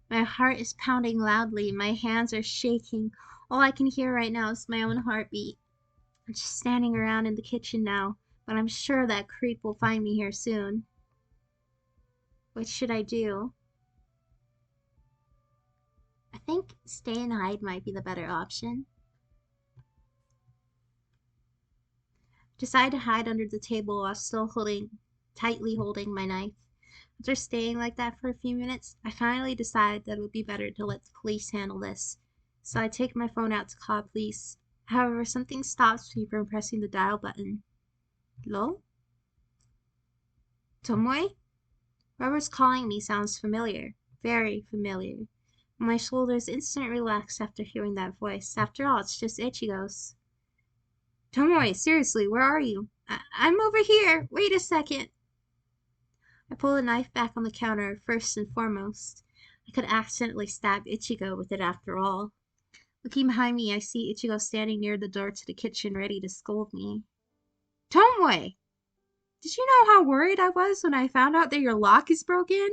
My heart is pounding loudly, my hands are shaking. All I can hear right now is my own heartbeat. I'm just standing around in the kitchen now, but I'm sure that creep will find me here soon. What should I do? I think stay and hide might be the better option. Decide to hide under the table while still tightly holding my knife. After staying like that for a few minutes, I finally decide that it would be better to let the police handle this. So I take my phone out to call police. However, something stops me from pressing the dial button. Hello? Tomoe? Whoever's calling me sounds familiar. Very familiar. My shoulders instantly relax after hearing that voice. After all, it's just Ichigo's. Tomoe, seriously, where are you? I'm over here. Wait a second. I pull the knife back on the counter, first and foremost. I could accidentally stab Ichigo with it after all. Looking behind me, I see Ichigo standing near the door to the kitchen, ready to scold me. Tomoe! Did you know how worried I was when I found out that your lock is broken?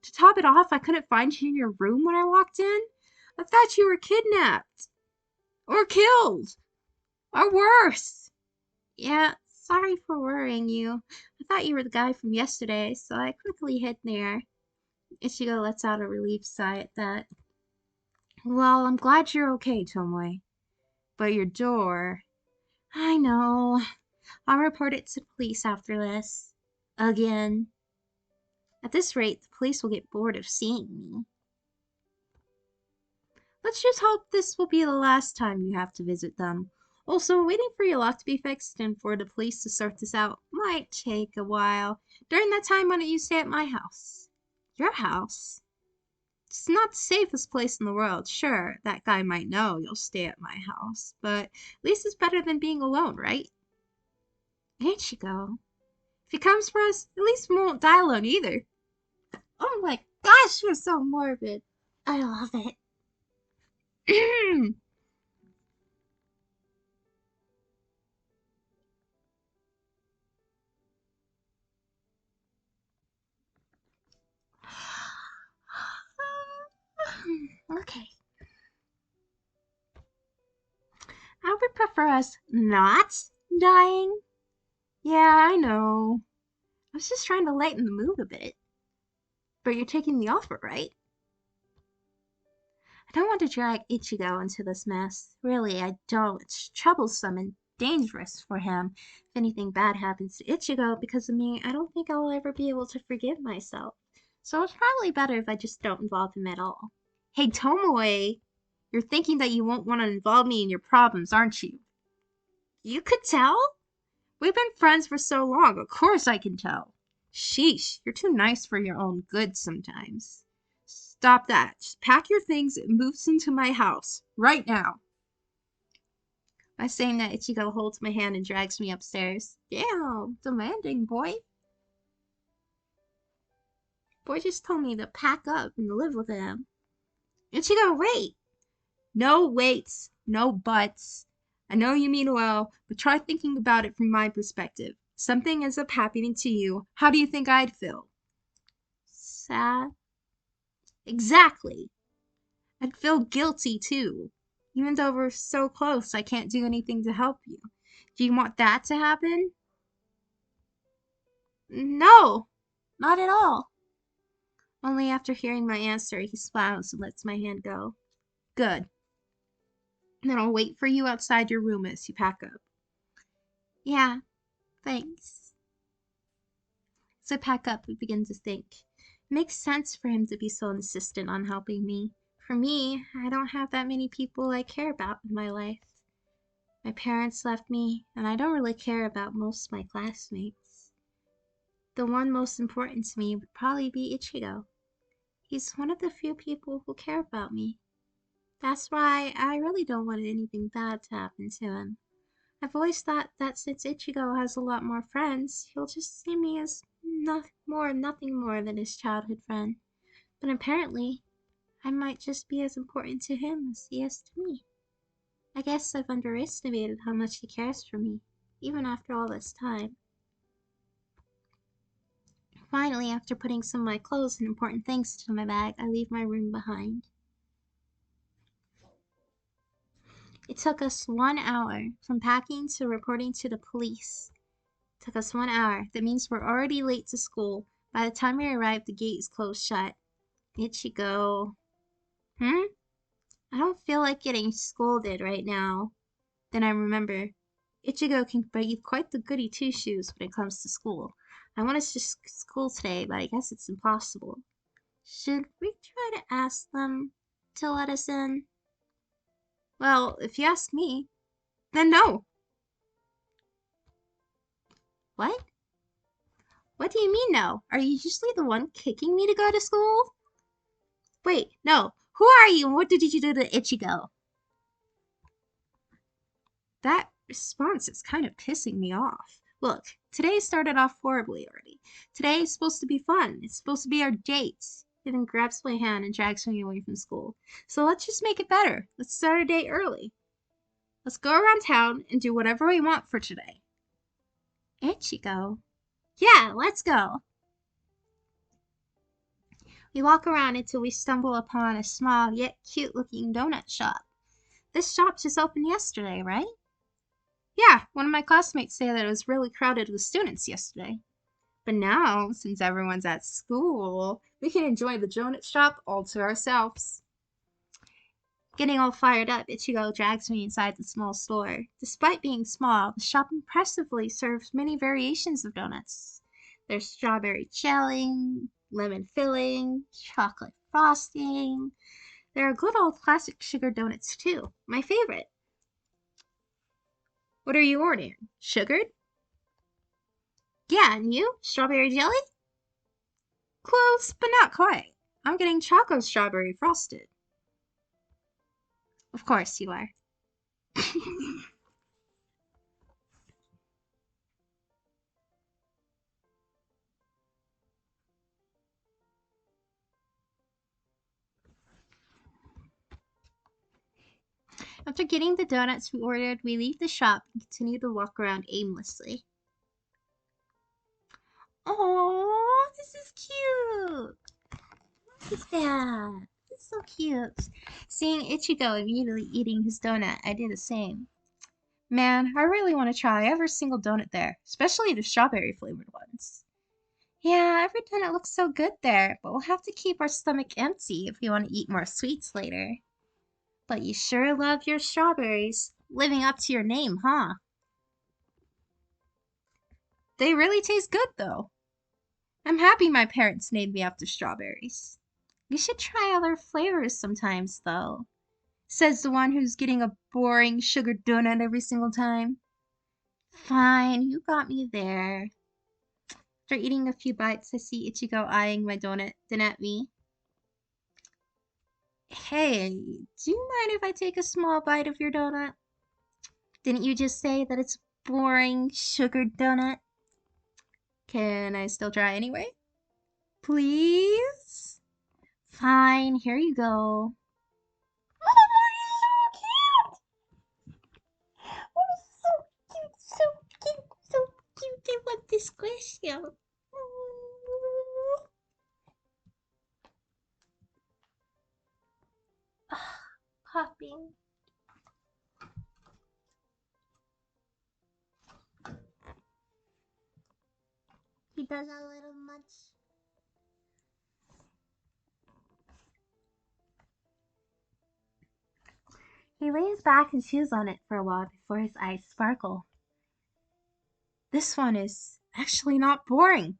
To top it off, I couldn't find you in your room when I walked in. I thought you were kidnapped. Or killed. Or worse. Yeah, sorry for worrying you. I thought you were the guy from yesterday, so I quickly hid there. Ichigo lets out a relieved sigh at that. Well, I'm glad you're okay, Tomoe. But your door... I know. I'll report it to the police after this. Again. At this rate, the police will get bored of seeing me. Let's just hope this will be the last time you have to visit them. Also, waiting for your lock to be fixed and for the police to sort this out might take a while. During that time, why don't you stay at my house? Your house? It's not the safest place in the world. Sure, that guy might know you'll stay at my house, but at least it's better than being alone, right? Ichigo. If he comes for us, at least we won't die alone either. Oh my gosh, you're so morbid. I love it. Okay. I would prefer us not dying. Yeah, I know. I was just trying to lighten the mood a bit. But you're taking the offer, right? I don't want to drag Ichigo into this mess. Really, I don't. It's troublesome and dangerous for him. If anything bad happens to Ichigo because of me, I don't think I'll ever be able to forgive myself. So it's probably better if I just don't involve him at all. Hey, Tomoe, you're thinking that you won't want to involve me in your problems, aren't you? You could tell? We've been friends for so long, of course I can tell. Sheesh, you're too nice for your own good sometimes. Stop that. Just pack your things and move into my house. Right now. By saying that, Ichigo holds my hand and drags me upstairs. Damn, demanding, boy. Boy just told me to pack up and live with him. Ichigo, wait! No waits, no buts. I know you mean well, but try thinking about it from my perspective. Something ends up happening to you. How do you think I'd feel? Sad. Exactly. I'd feel guilty too. Even though we're so close, I can't do anything to help you. Do you want that to happen? No, not at all. Only after hearing my answer, he smiles and lets my hand go. Good. Then I'll wait for you outside your room as you pack up. Yeah, thanks. As I pack up, I begin to think. It makes sense for him to be so insistent on helping me. For me, I don't have that many people I care about in my life. My parents left me, and I don't really care about most of my classmates. The one most important to me would probably be Ichigo. He's one of the few people who care about me. That's why I really don't want anything bad to happen to him. I've always thought that since Ichigo has a lot more friends, he'll just see me as nothing more than his childhood friend. But apparently, I might just be as important to him as he is to me. I guess I've underestimated how much he cares for me, even after all this time. Finally, after putting some of my clothes and important things into my bag, I leave my room behind. It took us 1 hour from packing to reporting to the police. It took us 1 hour. That means we're already late to school. By the time we arrive, the gate is closed shut. Ichigo. I don't feel like getting scolded right now. Then I remember, Ichigo can breathe quite the goody two-shoes when it comes to school. I want us to school today, but I guess it's impossible. Should we try to ask them to let us in? Well, if you ask me, then no. What? What do you mean no? Are you usually the one kicking me to go to school? Wait, no. Who are you and what did you do to Ichigo? That response is kind of pissing me off. Look, today started off horribly already. Today is supposed to be fun. It's supposed to be our date. He then grabs my hand and drags me away from school. So let's just make it better. Let's start our day early. Let's go around town and do whatever we want for today. Ichigo? Yeah, let's go. We walk around until we stumble upon a small yet cute-looking donut shop. This shop just opened yesterday, right? Yeah, one of my classmates said that it was really crowded with students yesterday. But now, since everyone's at school, we can enjoy the donut shop all to ourselves. Getting all fired up, Ichigo drags me inside the small store. Despite being small, the shop impressively serves many variations of donuts. There's strawberry jelly, lemon filling, chocolate frosting. There are good old classic sugar donuts too, my favorite. What are you ordering? Sugared? Yeah, and you? Strawberry jelly? Close, but not quite. I'm getting chocolate strawberry frosted. Of course you are. After getting the donuts we ordered, we leave the shop and continue to walk around aimlessly. Oh, this is cute. What is that? It's so cute. Seeing Ichigo immediately eating his donut, I did the same. Man, I really want to try every single donut there, especially the strawberry flavored ones. Yeah, every donut looks so good there, but we'll have to keep our stomach empty if we want to eat more sweets later. But you sure love your strawberries. Living up to your name, huh? They really taste good, though. I'm happy my parents named me after strawberries. You should try other flavors sometimes, though, says the one who's getting a boring sugar donut every single time. Fine, you got me there. After eating a few bites, I see Ichigo eyeing my donut, then at me. Hey, do you mind if I take a small bite of your donut? Didn't you just say that it's boring sugared donut? Can I still try anyway? Please? Fine, here you go. Oh, so cute, so cute, so cute. I want to squish you. Popping. He does a little much. He lays back and chews on it for a while before his eyes sparkle. This one is actually not boring.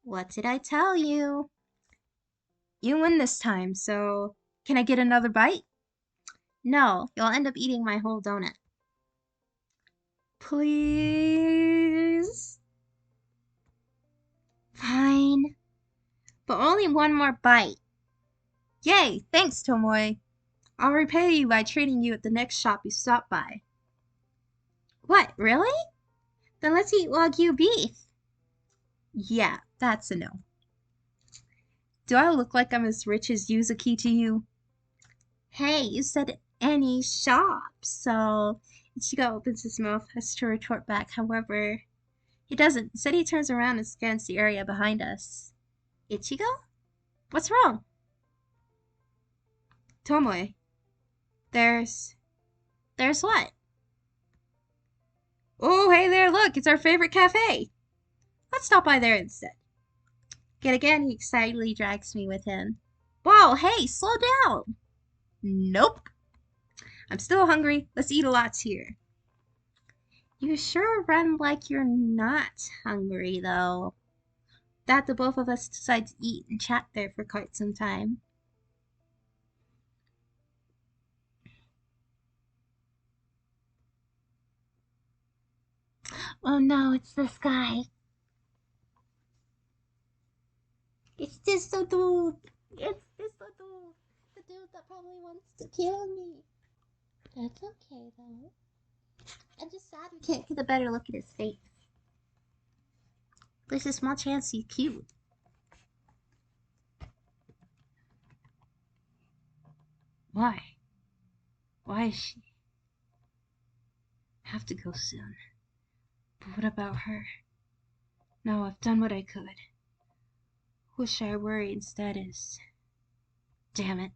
What did I tell you? You win this time, so can I get another bite? No, you'll end up eating my whole donut. Please? Fine. But only one more bite. Yay, thanks, Tomoe. I'll repay you by treating you at the next shop you stop by. What, really? Then let's eat Wagyu beef. Yeah, that's a no. Do I look like I'm as rich as Yuzuki to you? Hey, you said any shop, so Ichigo opens his mouth as to retort back. However, he doesn't. Instead, he turns around and scans the area behind us. Ichigo? What's wrong? Tomoe. There's what? Oh, hey there, look, it's our favorite cafe. Let's stop by there instead. Yet again, he excitedly drags me with him. Whoa, hey, slow down. Nope. I'm still hungry. Let's eat a lot here. You sure run like you're not hungry, though. That the both of us decide to eat and chat there for quite some time. Oh no, it's this guy. It's this the dude. It's this the dude. The dude that probably wants to kill me. That's okay though. I'm just sad we can't get a better look at his face. There's a small chance he's cute. Why? Why is she? I have to go soon. But what about her? No, I've done what I could. Who should I worry instead is... Damn it.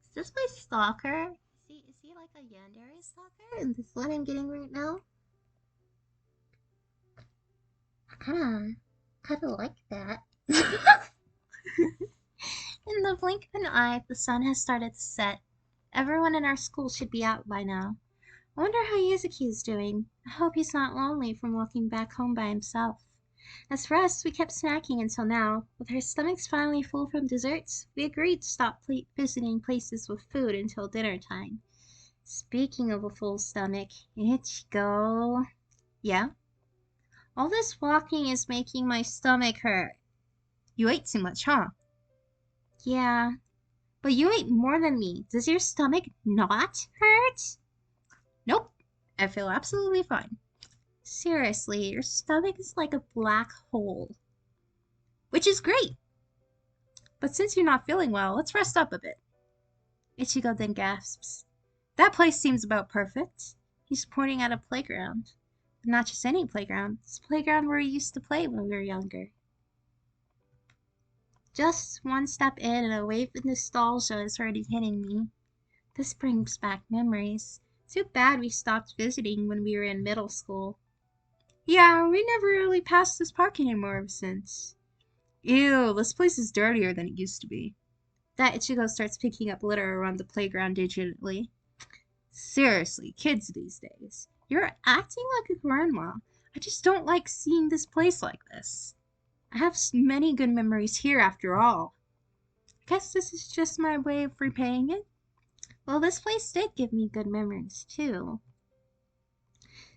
Is this my stalker? Is he like a yandere stalker? And this is what I'm getting right now? I kinda like that. In the blink of an eye, the sun has started to set. Everyone in our school should be out by now. I wonder how Yuzuki is doing. I hope he's not lonely from walking back home by himself. As for us, we kept snacking until now. With our stomachs finally full from desserts, we agreed to stop visiting places with food until dinner time. Speaking of a full stomach, Ichigo. Yeah? All this walking is making my stomach hurt. You ate too much, huh? Yeah. But you ate more than me. Does your stomach not hurt? Nope. I feel absolutely fine. Seriously, your stomach is like a black hole. Which is great. But since you're not feeling well, let's rest up a bit. Ichigo then gasps. That place seems about perfect. He's pointing at a playground. But not just any playground. It's a playground where we used to play when we were younger. Just one step in and a wave of nostalgia is already hitting me. This brings back memories. Too bad we stopped visiting when we were in middle school. Yeah, we never really passed this park anymore ever since. Ew, this place is dirtier than it used to be. That Ichigo starts picking up litter around the playground digitally. Seriously, kids these days. You're acting like a grandma. I just don't like seeing this place like this. I have many good memories here after all. Guess this is just my way of repaying it. Well, this place did give me good memories, too.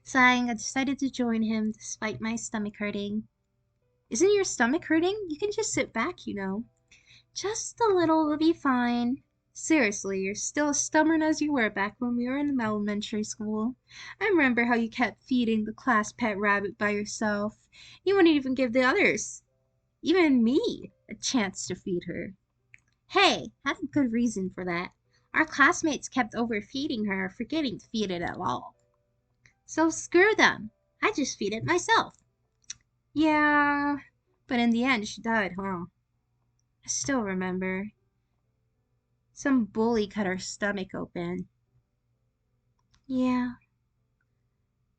Sighing, I decided to join him despite my stomach hurting. Isn't your stomach hurting? You can just sit back, you know. Just a little will be fine. Seriously, you're still as stubborn as you were back when we were in elementary school. I remember how you kept feeding the class pet rabbit by yourself. You wouldn't even give the others, even me, a chance to feed her. Hey, I had a good reason for that. Our classmates kept overfeeding her, forgetting to feed it at all. So screw them. I just feed it myself. Yeah, but in the end she died, huh? I still remember. Some bully cut her stomach open. Yeah.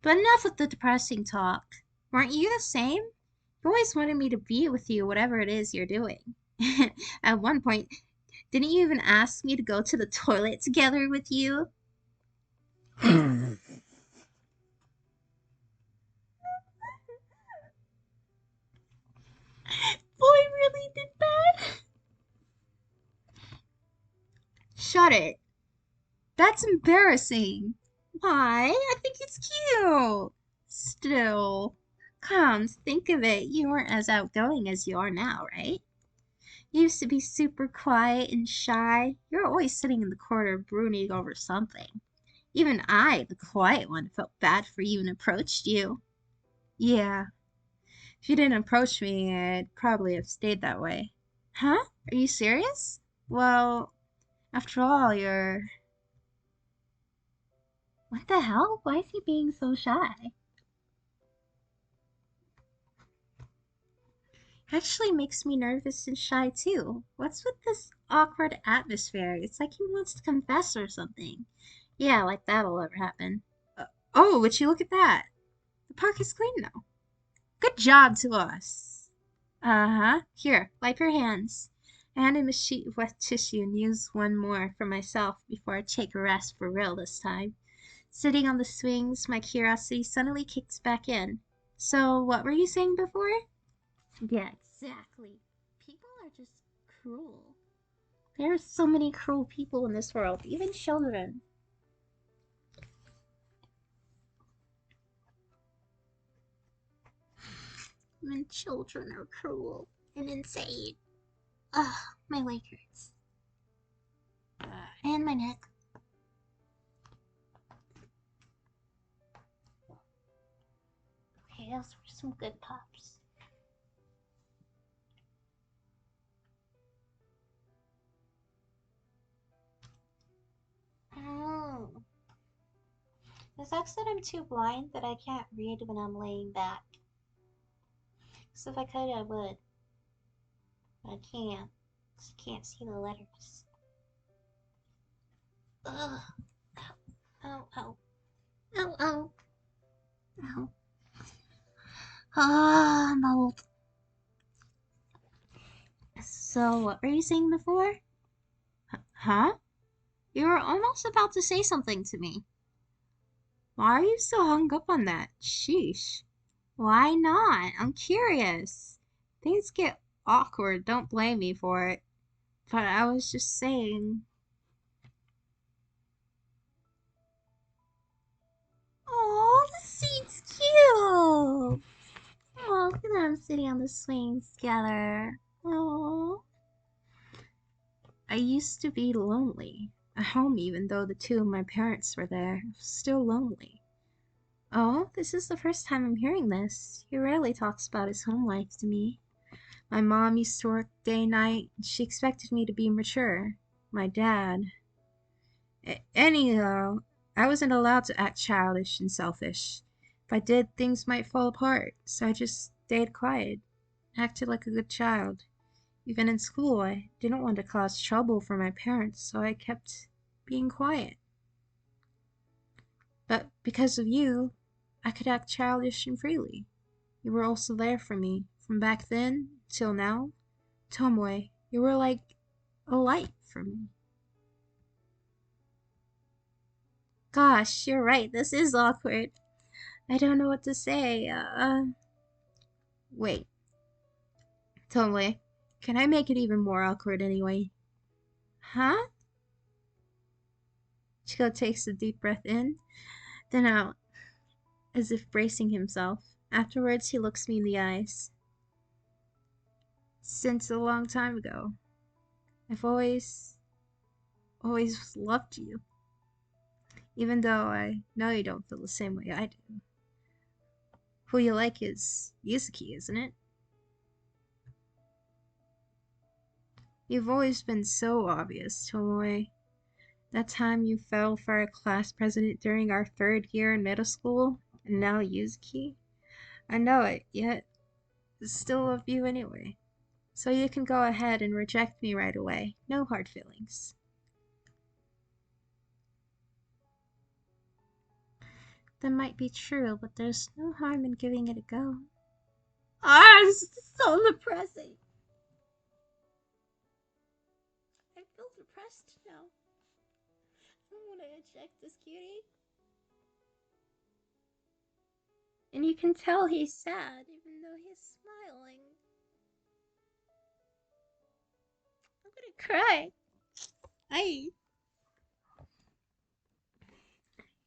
But enough with the depressing talk. Weren't you the same? You always wanted me to be with you, whatever it is you're doing. At one point, didn't you even ask me to go to the toilet together with you? Boy really did that? Shut it. That's embarrassing. Why? I think it's cute. Still, come to think of it, you weren't as outgoing as you are now, right? You used to be super quiet and shy. You're always sitting in the corner brooding over something. Even I, the quiet one, felt bad for you and approached you. Yeah, if you didn't approach me, I'd probably have stayed that way. Huh? Are you serious? Well, after all, you're... What the hell? Why is he being so shy? Actually makes me nervous and shy too. What's with this awkward atmosphere? It's like he wants to confess or something. Yeah, like that'll ever happen. Oh, would you look at that? The park is clean now. Good job to us. Uh-huh. Here, wipe your hands. I handed him a sheet of wet tissue and used one more for myself before I take a rest for real this time. Sitting on the swings, my curiosity suddenly kicks back in. So, what were you saying before? Yeah, exactly. People are just cruel. There are so many cruel people in this world, even children. Even children are cruel and insane. Ugh, my leg hurts. And my neck. Okay, those were some good pops. Oh. The sucks that I'm too blind that I can't read when I'm laying back. So if I could, I would. But I can't. Cause I can't see the letters. Ugh. Ow, ow. Ow, ow. Ow. Ah, I'm old. So, what were you saying before? Huh? You were almost about to say something to me. Why are you so hung up on that? Sheesh. Why not? I'm curious. Things get awkward, don't blame me for it. But I was just saying. Oh, the seat's cute. Oh, look at them sitting on the swings together. Oh. I used to be lonely. At home, even though the two of my parents were there, I was still lonely. Oh, this is the first time I'm hearing this. He rarely talks about his home life to me. My mom used to work day and night, and she expected me to be mature. My dad. Anyhow, I wasn't allowed to act childish and selfish. If I did, things might fall apart, so I just stayed quiet, acted like a good child. Even in school, I didn't want to cause trouble for my parents, so I kept being quiet. But because of you, I could act childish and freely. You were also there for me, from back then till now. Tomoe, you were like a light for me. Gosh, you're right, this is awkward. I don't know what to say. Wait, Tomoe, can I make it even more awkward anyway? Huh? Ichigo takes a deep breath in, then out, as if bracing himself. Afterwards, he looks me in the eyes. Since a long time ago. I've always loved you. Even though I know you don't feel the same way I do. Who you like is Yuzuki, isn't it? You've always been so obvious, Tomoe. That time you fell for our class president during our 3rd year in middle school, and now Yuzuki. I know it, yet I still love you anyway. So you can go ahead and reject me right away. No hard feelings. That might be true, but there's no harm in giving it a go. It's so depressing. I feel depressed now. I don't want to eject this cutie. And you can tell he's sad, even though he's smiling. I'm gonna cry.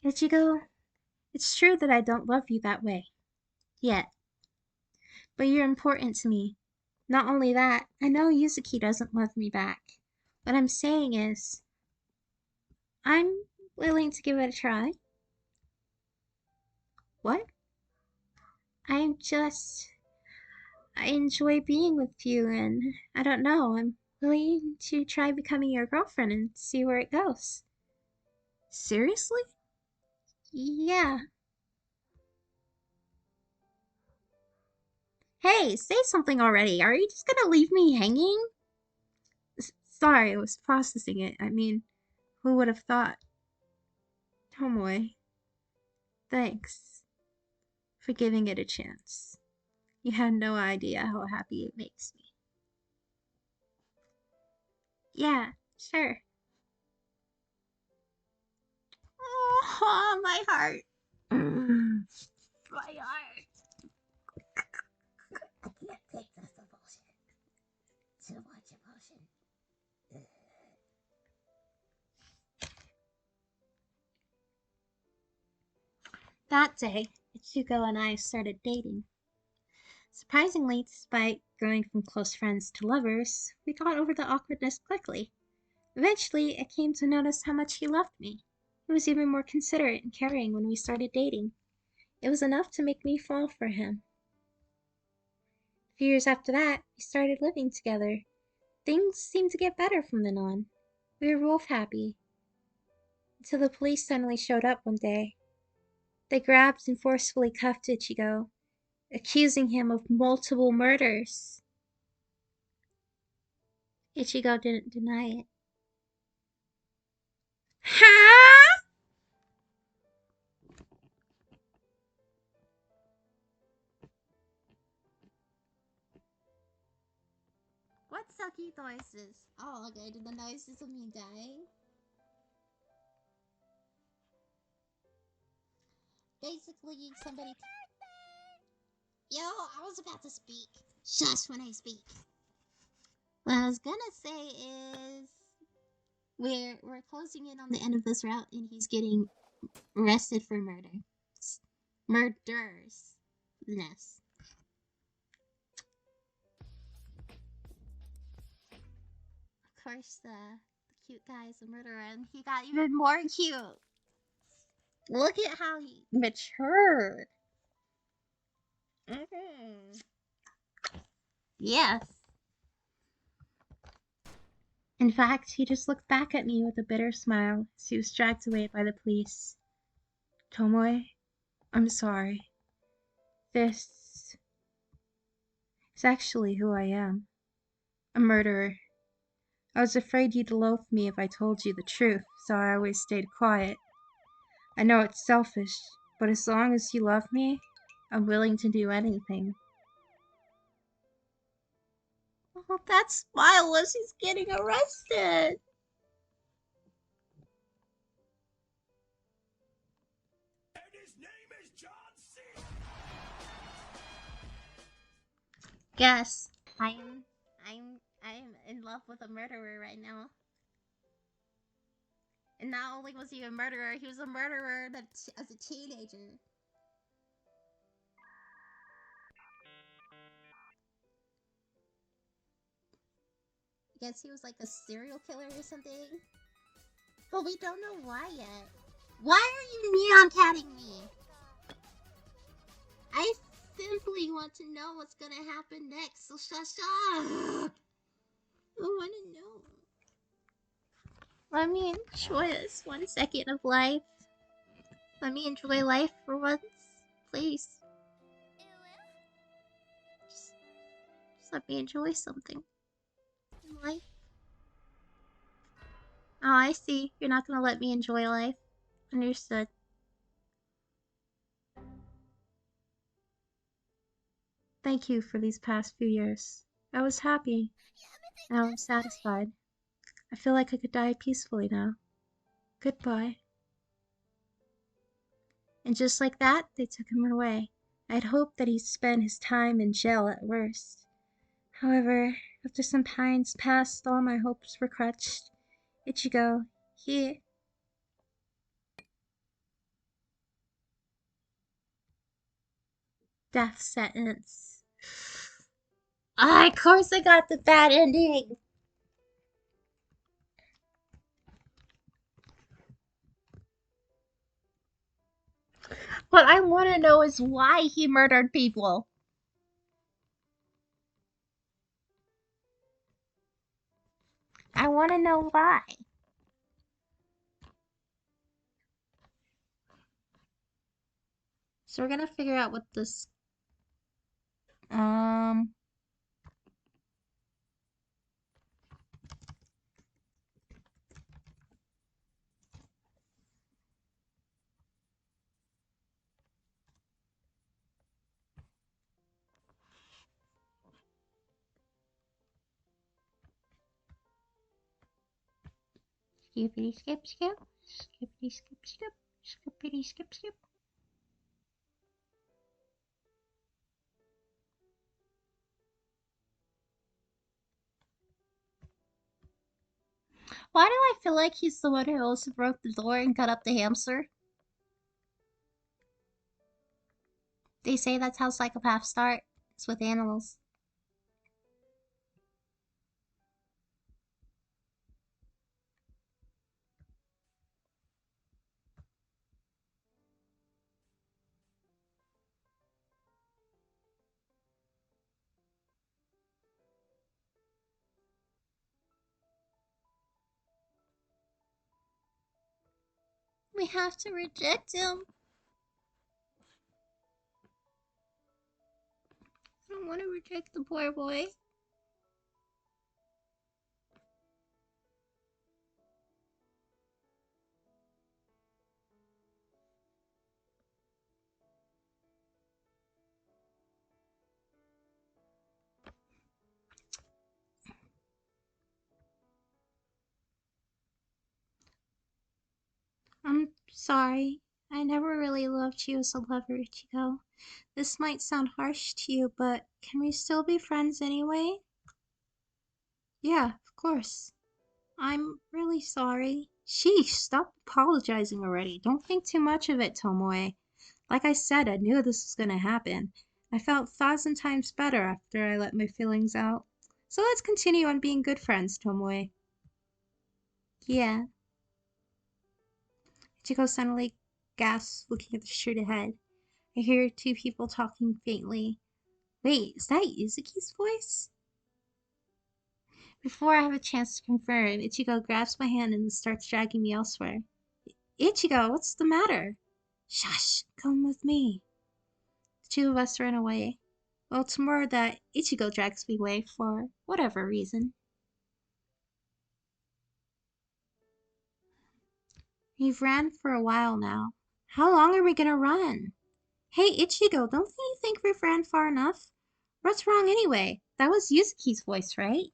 Ichigo, it's true that I don't love you that way. Yet. But you're important to me. Not only that, I know Yuzuki doesn't love me back. What I'm saying is, I'm willing to give it a try. What? I'm just. I enjoy being with you, and I don't know, I'm willing to try becoming your girlfriend and see where it goes. Seriously? Yeah. Hey, say something already. Are you just gonna leave me hanging? Sorry, I was processing it. I mean, who would have thought? Tomoe, thanks for giving it a chance. You had no idea how happy it makes me. Yeah, sure. Oh, my heart. My heart. I can't take this emotion. Too much emotion. That day, Ichigo and I started dating. Surprisingly, despite going from close friends to lovers, we got over the awkwardness quickly. Eventually, I came to notice how much he loved me. He was even more considerate and caring when we started dating. It was enough to make me fall for him. A few years after that, we started living together. Things seemed to get better from then on. We were both happy. Until the police suddenly showed up one day. They grabbed and forcefully cuffed Ichigo, accusing him of multiple murders. Ichigo didn't deny it. Huh? What sucky noises? Oh, okay, the noises of me dying. Basically, somebody. Yo, I was about to speak. Shush when I speak. What I was gonna say is we're closing in on the end of this route, and he's getting arrested for murder. Murders. Yes. Of course, the cute guy is a murderer, and he got even more cute. Look at how he matured. Yes. In fact, he just looked back at me with a bitter smile as he was dragged away by the police. Tomoe, I'm sorry. This is actually who I am. A murderer. I was afraid you'd loathe me if I told you the truth, so I always stayed quiet. I know it's selfish, but as long as you love me, I'm willing to do anything. Oh, that smile was he's getting arrested. And his name is John C. Yes, I'm in love with a murderer right now. And not only was he a murderer, he was a murderer as a teenager. guess he was like a serial killer or something. But we don't know why yet. Why are you neon catting me? I simply want to know what's gonna happen next, so shush up! I wanna know. Let me enjoy this 1 second of life. Let me enjoy life for once, please. Just let me enjoy something in life. Oh, I see. You're not gonna let me enjoy life. Understood. Thank you for these past few years. I was happy. Now I'm satisfied. I feel like I could die peacefully now. Goodbye. And just like that, they took him away. I'd hoped that he'd spend his time in jail at worst. However, after some time passed, all my hopes were crushed. Ichigo, he... Death sentence. Ah, of course I got the bad ending! What I want to know is why he murdered people. I want to know why. So we're gonna figure out what this... Skippity skip skip. Skippity skip skip. Skippity skip skip. Why do I feel like he's the one who also broke the door and cut up the hamster? They say that's how psychopaths start. It's with animals. We have to reject him. I don't want to reject the poor boy. I'm sorry. I never really loved you as a lover, Ichigo. This might sound harsh to you, but can we still be friends anyway? Yeah, of course. I'm really sorry. Sheesh, stop apologizing already. Don't think too much of it, Tomoe. Like I said, I knew this was gonna happen. I felt 1,000 times better after I let my feelings out. So let's continue on being good friends, Tomoe. Yeah. Ichigo suddenly gasps, looking at the street ahead. I hear two people talking faintly. Wait, is that Yuzuki's voice? Before I have a chance to confirm, Ichigo grabs my hand and starts dragging me elsewhere. Ichigo, what's the matter? Shush, come with me. The two of us run away. Well, it's more that Ichigo drags me away for whatever reason. We've ran for a while now. How long are we gonna run? Hey, Ichigo, don't you think we've ran far enough? What's wrong anyway? That was Yuzuki's voice, right?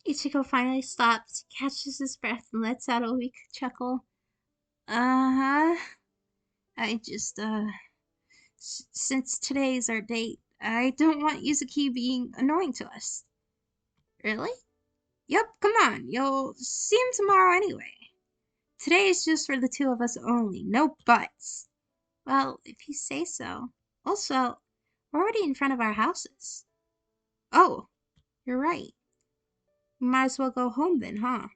Ichigo finally stops, catches his breath, and lets out a weak chuckle. Uh-huh. I just, Since today's our date, I don't want Yuzuki being annoying to us. Really? Yep, come on. You'll see him tomorrow anyway. Today is just for the two of us only. No buts. Well, if you say so. Also, we're already in front of our houses. Oh, you're right. We might as well go home then, huh?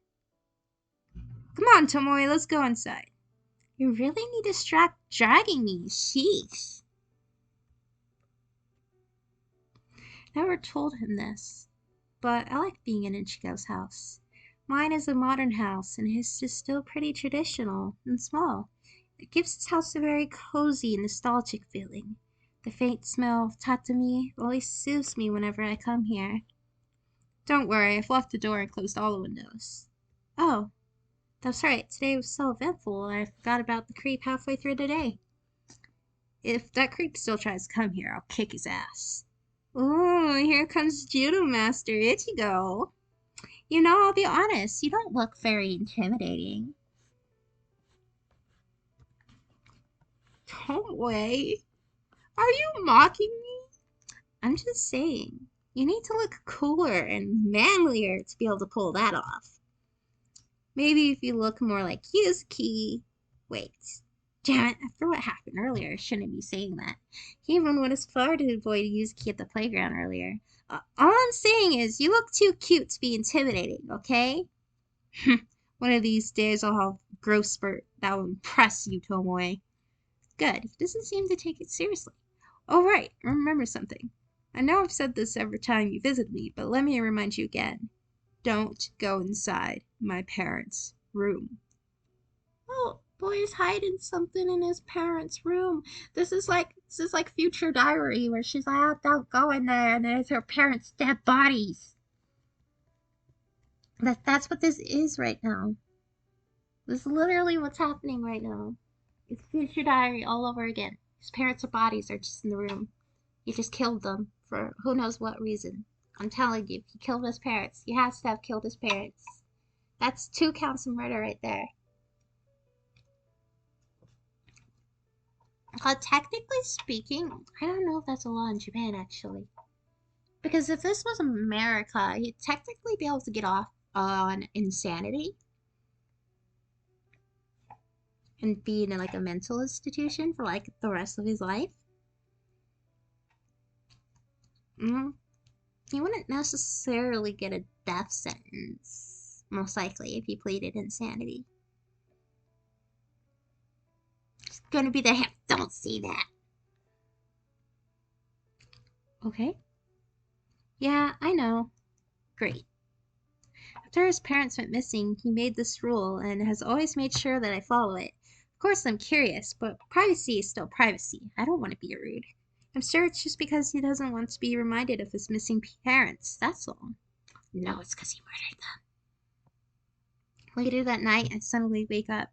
Come on, Tomoe, let's go inside. You really need to stop dragging me. Sheesh. Never told him this, but I like being in Ichigo's house. Mine is a modern house, and his is still pretty traditional and small. It gives his house a very cozy, nostalgic feeling. The faint smell of tatami always soothes me whenever I come here. Don't worry, I've locked the door and closed all the windows. Oh, that's right, today was so eventful, I forgot about the creep halfway through the day. If that creep still tries to come here, I'll kick his ass. Ooh, here comes Judo Master Ichigo. You know, I'll be honest, you don't look very intimidating. Tomoe, are you mocking me? I'm just saying, you need to look cooler and manlier to be able to pull that off. Maybe if you look more like Yuzuki. Wait, damn it, after what happened earlier, I shouldn't be saying that. He even went as far to avoid Yuzuki at the playground earlier. All I'm saying is, you look too cute to be intimidating, okay? One of these days I'll have a growth spurt that will impress you, Tomoe. Good, he doesn't seem to take it seriously. Oh right, remember something. I know I've said this every time you visit me, but let me remind you again. Don't go inside my parents' room. Oh, boy's hiding something in his parents' room. This is like Future Diary, where she's like, oh, don't go in there, and there's her parents' dead bodies. That's what this is right now. This is literally what's happening right now. It's Future Diary all over again. His parents' bodies are just in the room. He just killed them for who knows what reason. I'm telling you, he killed his parents. He has to have killed his parents. That's 2 counts of murder right there. Technically speaking, I don't know if that's a law in Japan actually. Because if this was America, he'd technically be able to get off on insanity and be in like a mental institution for like the rest of his life. He wouldn't necessarily get a death sentence, most likely, if he pleaded insanity. It's gonna be the don't see that. Okay? Yeah, I know. Great. After his parents went missing, he made this rule and has always made sure that I follow it. Of course, I'm curious, but privacy is still privacy. I don't want to be rude. I'm sure it's just because he doesn't want to be reminded of his missing parents, that's all. No, it's because he murdered them. Later that night, I suddenly wake up.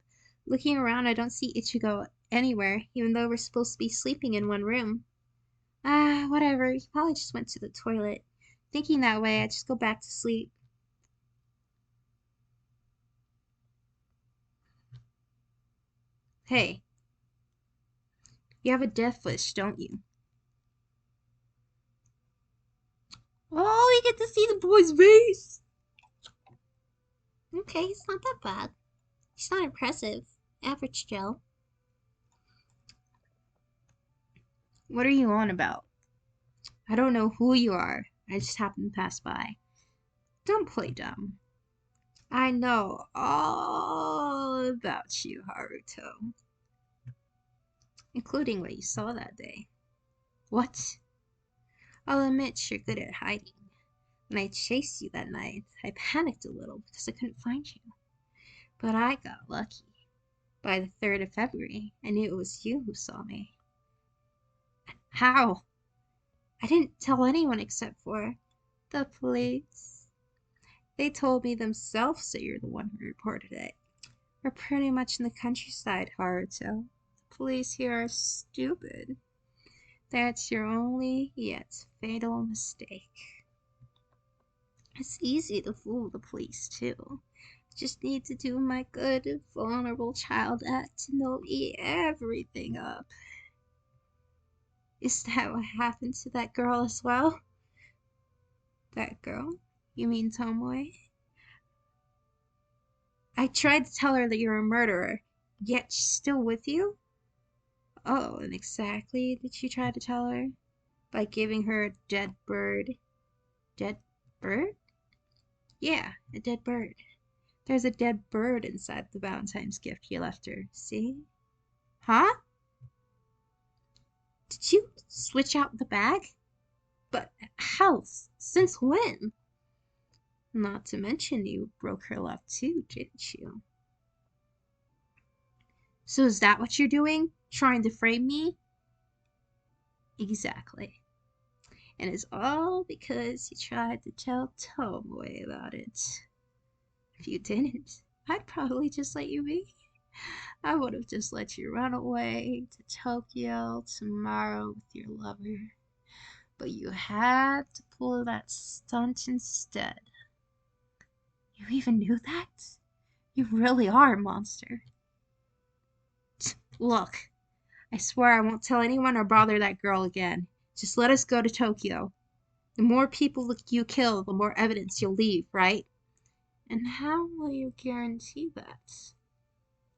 Looking around, I don't see Ichigo anywhere, even though we're supposed to be sleeping in one room. Ah, whatever, he probably just went to the toilet. Thinking that way, I just go back to sleep. Hey, you have a death wish, don't you? Oh, you get to see the boy's face. Okay, it's not that bad. He's not impressive. Average Joe. What are you on about? I don't know who you are. I just happened to pass by. Don't play dumb. I know all about you, Haruto. Including what you saw that day. What? I'll admit you're good at hiding. When I chased you that night, I panicked a little because I couldn't find you. But I got lucky. By the 3rd of February, I knew it was you who saw me. How? I didn't tell anyone except for the police. They told me themselves that you're the one who reported it. We're pretty much in the countryside, Haruto. The police here are stupid. That's your only yet fatal mistake. It's easy to fool the police, too. Just need to do my good, vulnerable child act and they'll eat everything up. Is that what happened to that girl as well? That girl? You mean Tomoe? I tried to tell her that you're a murderer, yet she's still with you? Oh, and exactly did you try to tell her? By giving her a dead bird. Dead bird? Yeah, a dead bird. There's a dead bird inside the Valentine's gift you left her, see? Huh? Did you switch out the bag? But how? Since when? Not to mention you broke her love too, didn't you? So is that what you're doing? Trying to frame me? Exactly. And it's all because you tried to tell Tomoe about it. If you didn't, I'd probably just let you be. I would have just let you run away to Tokyo tomorrow with your lover. But you had to pull that stunt instead. You even knew that? You really are a monster. Look, I swear I won't tell anyone or bother that girl again. Just let us go to Tokyo. The more people you kill, the more evidence you'll leave, right? And how will you guarantee that?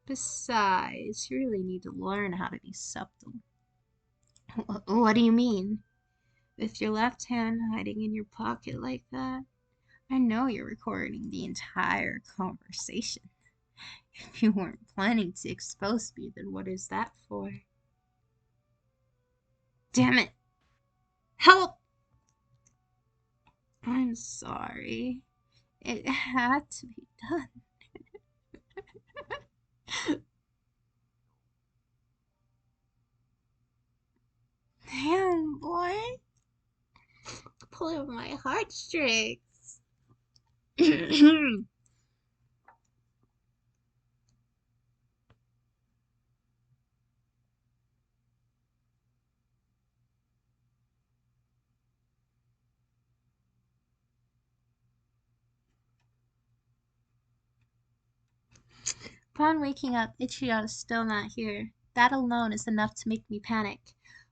Besides, you really need to learn how to be subtle. What do you mean? With your left hand hiding in your pocket like that? I know you're recording the entire conversation. If you weren't planning to expose me, then what is that for? Damn it! Help! I'm sorry. It had to be done. Damn, boy. Pulling my heartstrings. Upon waking up, Ichigo is still not here. That alone is enough to make me panic.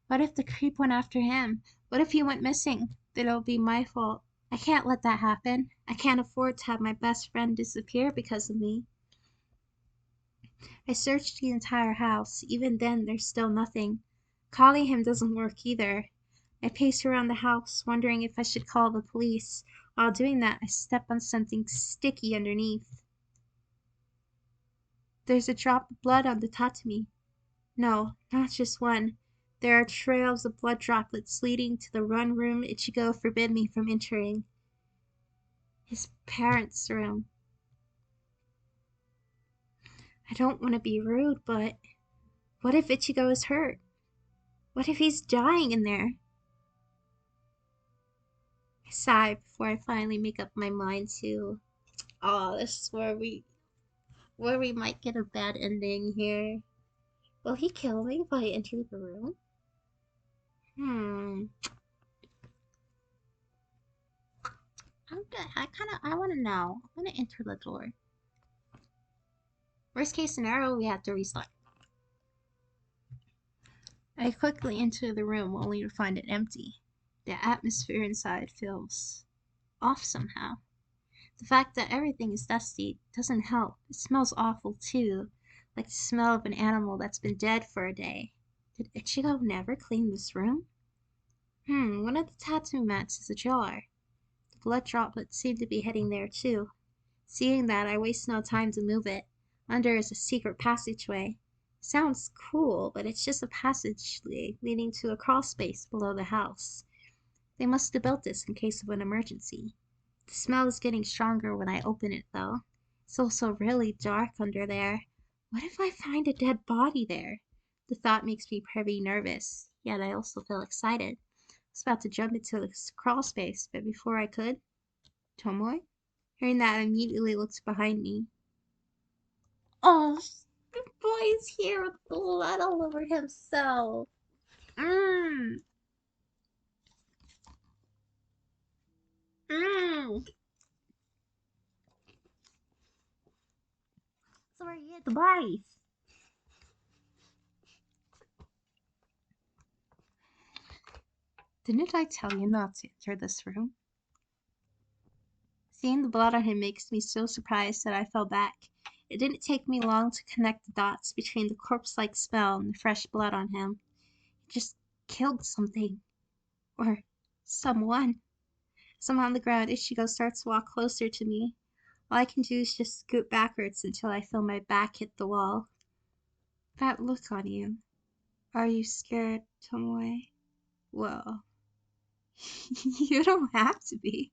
What if the creep went after him? What if he went missing? Then it'll be my fault. I can't let that happen. I can't afford to have my best friend disappear because of me. I searched the entire house. Even then, there's still nothing. Calling him doesn't work either. I pace around the house, wondering if I should call the police. While doing that, I step on something sticky underneath. There's a drop of blood on the tatami. No, not just one. There are trails of blood droplets leading to the run room Ichigo forbid me from entering. His parents' room. I don't want to be rude, but what if Ichigo is hurt? What if he's dying in there? I sigh before I finally make up my mind to. Oh, this is where we might get a bad ending here. Will he kill me if I enter the room? I want to know. I'm gonna enter the door. Worst case scenario, we have to restart. I quickly enter the room only to find it empty. The atmosphere inside feels off somehow. The fact that everything is dusty doesn't help. It smells awful too, like the smell of an animal that's been dead for a day. Did Ichigo never clean this room? One of the tattoo mats is ajar. The blood droplets seem to be heading there too. Seeing that, I waste no time to move it. Under is a secret passageway. Sounds cool, but it's just a passage leading to a crawl space below the house. They must have built this in case of an emergency. The smell is getting stronger when I open it, though. It's also really dark under there. What if I find a dead body there? The thought makes me pretty nervous, yet I also feel excited. I was about to jump into the crawl space, but before I could, Tomoe? Hearing that, I immediately looked behind me. Oh, the boy's here with blood all over himself. Mmm. Mmm. So where you at the bodies? Didn't I tell you not to enter this room? Seeing the blood on him makes me so surprised that I fell back. It didn't take me long to connect the dots between the corpse-like smell and the fresh blood on him. He just killed something. Or someone. As I'm on the ground, Ichigo starts to walk closer to me. All I can do is just scoot backwards until I feel my back hit the wall. That look on you. Are you scared, Tomoe? Well, you don't have to be.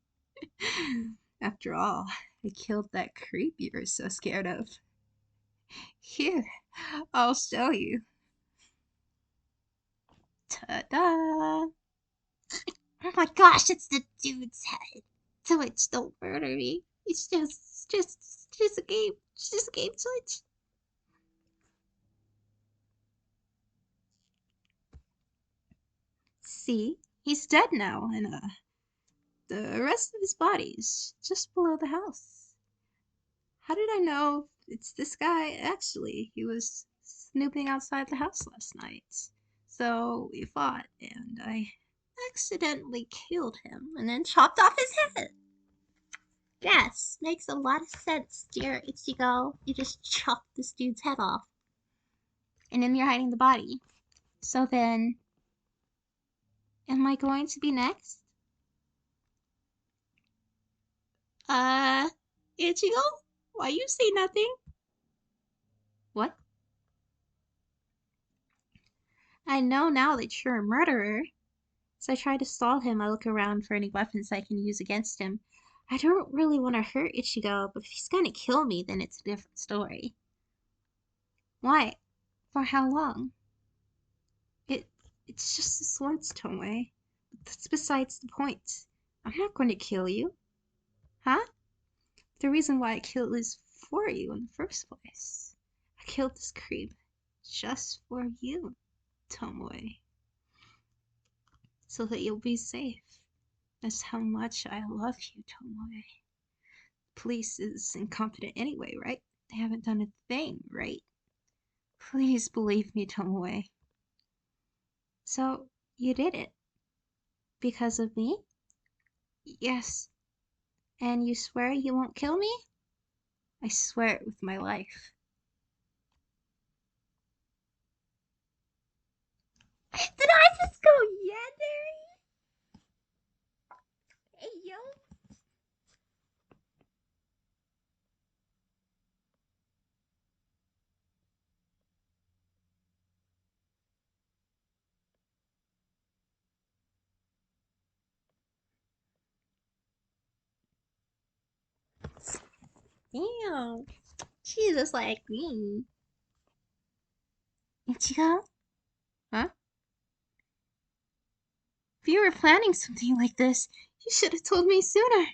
After all, I killed that creep you were so scared of. Here, I'll show you. Ta-da! Oh my gosh, it's the dude's head. Twitch, don't murder me. It's just a game. It's just a game, Twitch. See, he's dead now, and the rest of his body's just below the house. How did I know it's this guy? Actually, he was snooping outside the house last night. So we fought, and I accidentally killed him and then chopped off his head. Yes, makes a lot of sense, dear Ichigo. You just chopped this dude's head off. And then you're hiding the body. So then, am I going to be next? Ichigo? Why you say nothing? What? I know now that you're a murderer. As I try to stall him, I look around for any weapons I can use against him. I don't really want to hurt Ichigo, but if he's gonna kill me, then it's a different story. Why? For how long? It's just this once, Tomoe. But that's besides the point. I'm not going to kill you. Huh? The reason why I killed is for you in the first place. I killed this creep just for you, Tomoe. So that you'll be safe. That's how much I love you, Tomoe. The police is incompetent anyway, right? They haven't done a thing, right? Please believe me, Tomoe. So, you did it? Because of me? Yes, And you swear you won't kill me? I swear it with my life. Did I just go yandere? Hey, yo. Damn. She's just like me. Ichigo? Huh? If you were planning something like this, you should have told me sooner.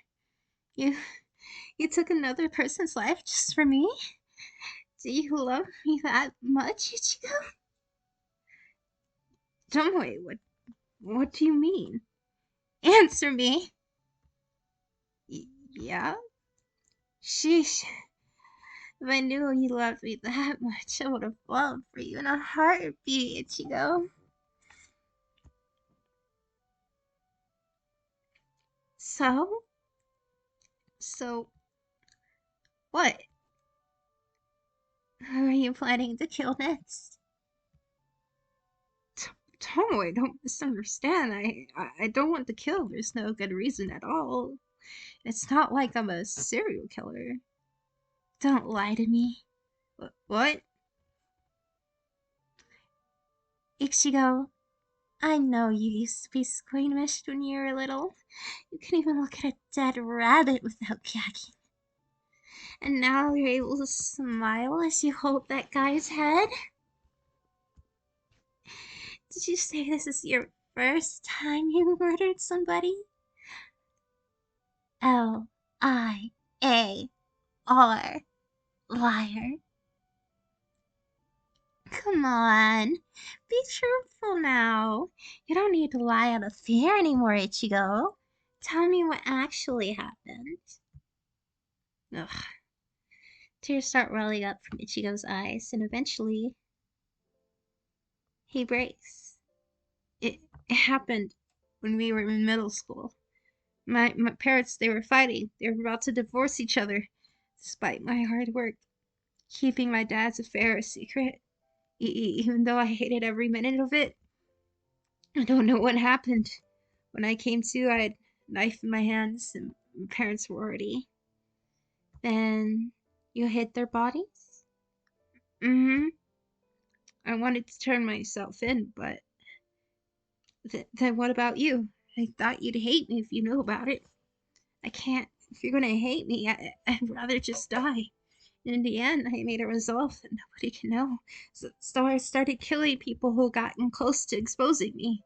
You you took another person's life just for me? Do you love me that much, Ichigo? Tomoe, what do you mean? Answer me. Yeah? Sheesh. If I knew you loved me that much, I would have fallen for you in a heartbeat, Ichigo. So? So, what? Who are you planning to kill next? Tomoe, don't misunderstand. I don't want to kill. There's no good reason at all. It's not like I'm a serial killer. Don't lie to me. What? Ichigo, I know you used to be squeamish when you were little. You can even look at a dead rabbit without gagging. And now you're able to smile as you hold that guy's head? Did you say this is your first time you murdered somebody? Liar. Liar. Come on. Be truthful now. You don't need to lie out of fear anymore, Ichigo. Tell me what actually happened. Ugh. Tears start welling up from Ichigo's eyes, and eventually he breaks. It happened when we were in middle school. My parents, they were fighting. They were about to divorce each other, despite my hard work, keeping my dad's affair a secret. Even though I hated every minute of it, I don't know what happened. When I came to, I had a knife in my hands, and my parents were already. Then you hid their bodies? Mm-hmm. I wanted to turn myself in, but then what about you? I thought you'd hate me if you knew about it. I can't. If you're gonna hate me, I'd rather just die. And in the end, I made a resolve that nobody can know. So I started killing people who gotten close to exposing me.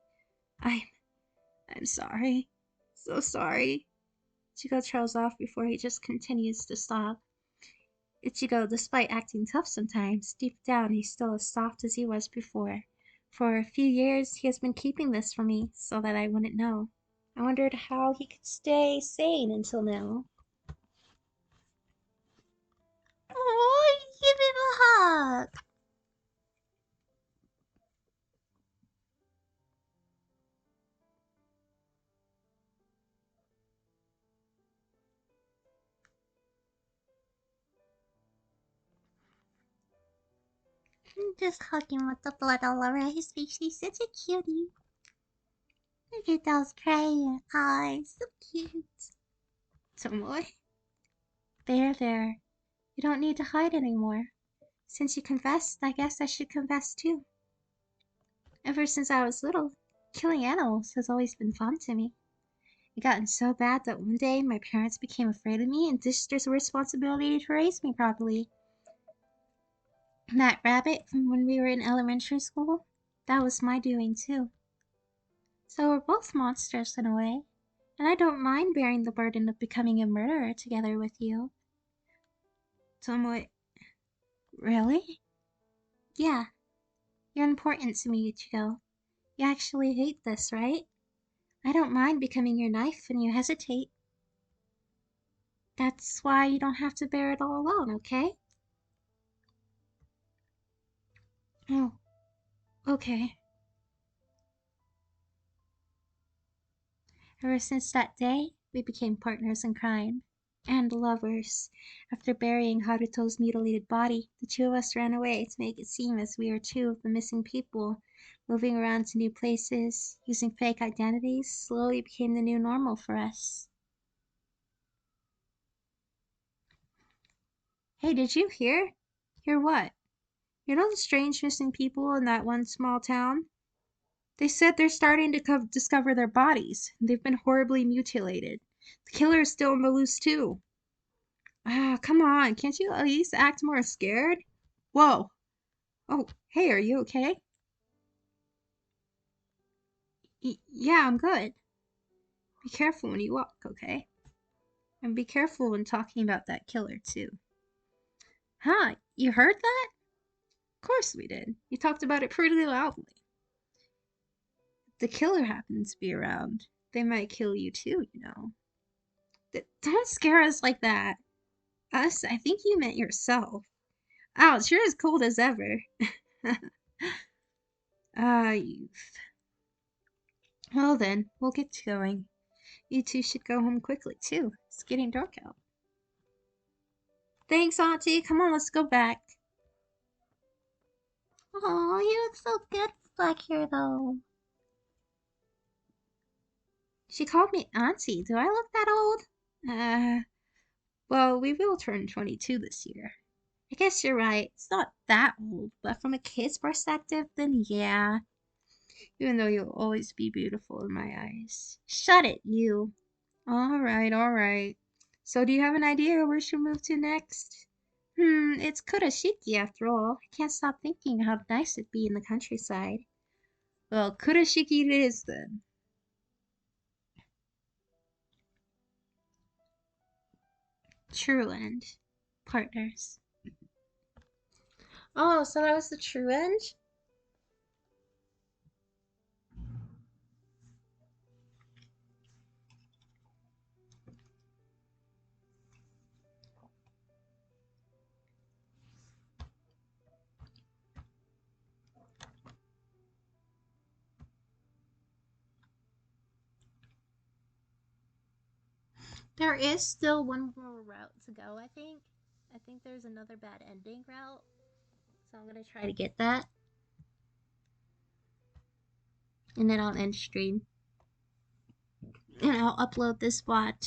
I'm I'm sorry. So sorry. Ichigo trails off before he just continues to sob. Ichigo, despite acting tough sometimes, deep down he's still as soft as he was before. For a few years he has been keeping this from me so that I wouldn't know. I wondered how he could stay sane until now. Oh, give him a hug. Just hug him with the blood all over his face. He's such a cutie. Look at those crying eyes. So cute. Tomoe? There. You don't need to hide anymore. Since you confessed, I guess I should confess too. Ever since I was little, killing animals has always been fun to me. It gotten so bad that one day my parents became afraid of me and ditched their responsibility to raise me properly. That rabbit from when we were in elementary school, that was my doing too. So we're both monsters in a way, and I don't mind bearing the burden of becoming a murderer together with you. Tomoe, Really? Yeah, you're important to me, Ichigo. You actually hate this, right? I don't mind becoming your knife when you hesitate. That's why you don't have to bear it all alone, okay? oh, okay. Ever since that day, we became partners in crime. And lovers. After burying Haruto's mutilated body, the two of us ran away to make it seem as we were two of the missing people. Moving around to new places, using fake identities, slowly became the new normal for us. Hey, did you hear? Hear what? You know the strange missing people in that one small town? They said they're starting to discover their bodies. They've been horribly mutilated. The killer is still on the loose, too. Ah, come on. Can't you at least act more scared? Whoa. Oh, hey, are you okay? Yeah, I'm good. Be careful when you walk, okay? And be careful when talking about that killer, too. Huh, you heard that? Of course we did. You talked about it pretty loudly. If the killer happens to be around, they might kill you too, you know. Don't scare us like that. Us? I think you meant yourself. Ouch, you're as cold as ever. Ah, youth. Well then, we'll get going. You two should go home quickly, too. It's getting dark out. Thanks, Auntie. Come on, let's go back. Oh, you look so good back here, though. She called me Auntie. Do I look that old? Well, we will turn 22 this year. I guess you're right. It's not that old, but from a kid's perspective, then yeah. Even though you'll always be beautiful in my eyes. Shut it, you. Alright. So do you have an idea where we should move to next? It's Kurashiki after all. I can't stop thinking how nice it'd be in the countryside. Well, Kurashiki it is then. True end. Partners. Oh, so that was the true end? There is still one more route to go, I think. I think there's another bad ending route. So I'm gonna try to get that. And then I'll end stream. And I'll upload this VOD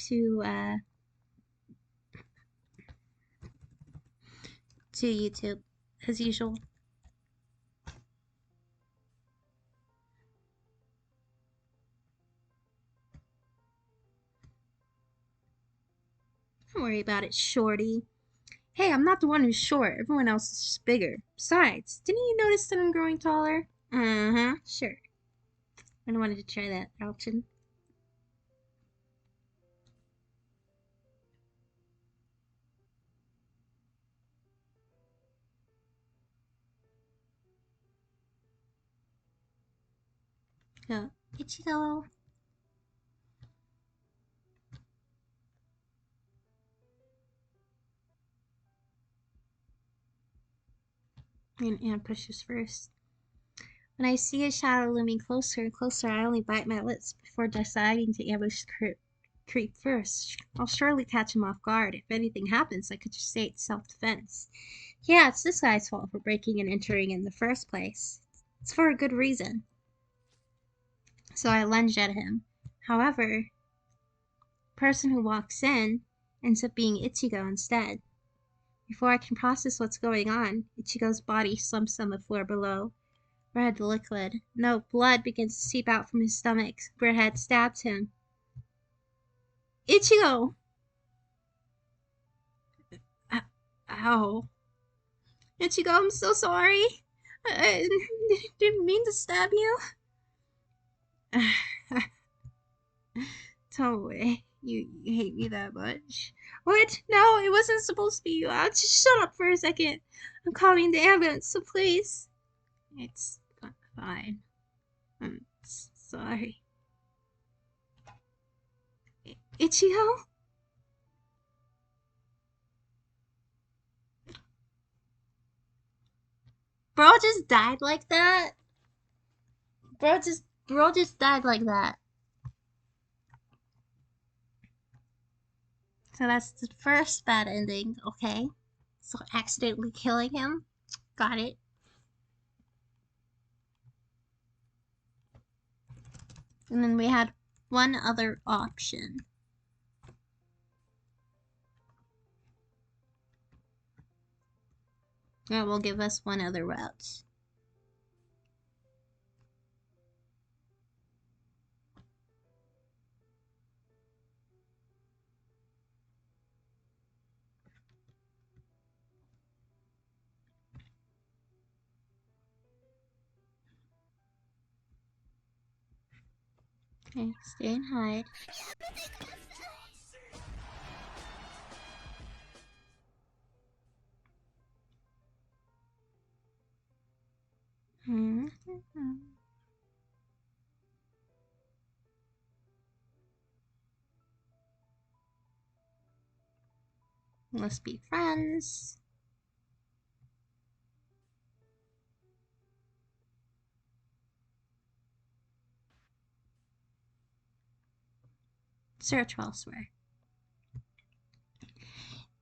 to YouTube, as usual. Don't worry about it, shorty. Hey, I'm not the one who's short. Everyone else is just bigger. Besides, didn't you notice that I'm growing taller? Uh-huh, sure. I wanted to try that option. Go, Ichigo. And Anne pushes first. When I see a shadow looming closer and closer, I only bite my lips before deciding to ambush creep first. I'll surely catch him off guard. If anything happens, I could just say it's self-defense. Yeah, it's this guy's fault for breaking and entering in the first place. It's for a good reason. So I lunge at him. However, the person who walks in ends up being Ichigo instead. Before I can process what's going on, Ichigo's body slumps on the floor below. Red liquid. No, blood begins to seep out from his stomach. Redhead stabs him. Ichigo! Ow. Ichigo, I'm so sorry. I didn't mean to stab you. Toei, you hate me that much. What? No, it wasn't supposed to be you. I'll just shut up for a second. I'm calling the ambulance, so please. It's fine. I'm sorry. Ichigo? Bro just died like that? Bro just died like that. So that's the first bad ending, okay? So accidentally killing him. Got it. And then we had one other option. That will give us one other route. Okay, stay and hide. Let's be friends. Search elsewhere.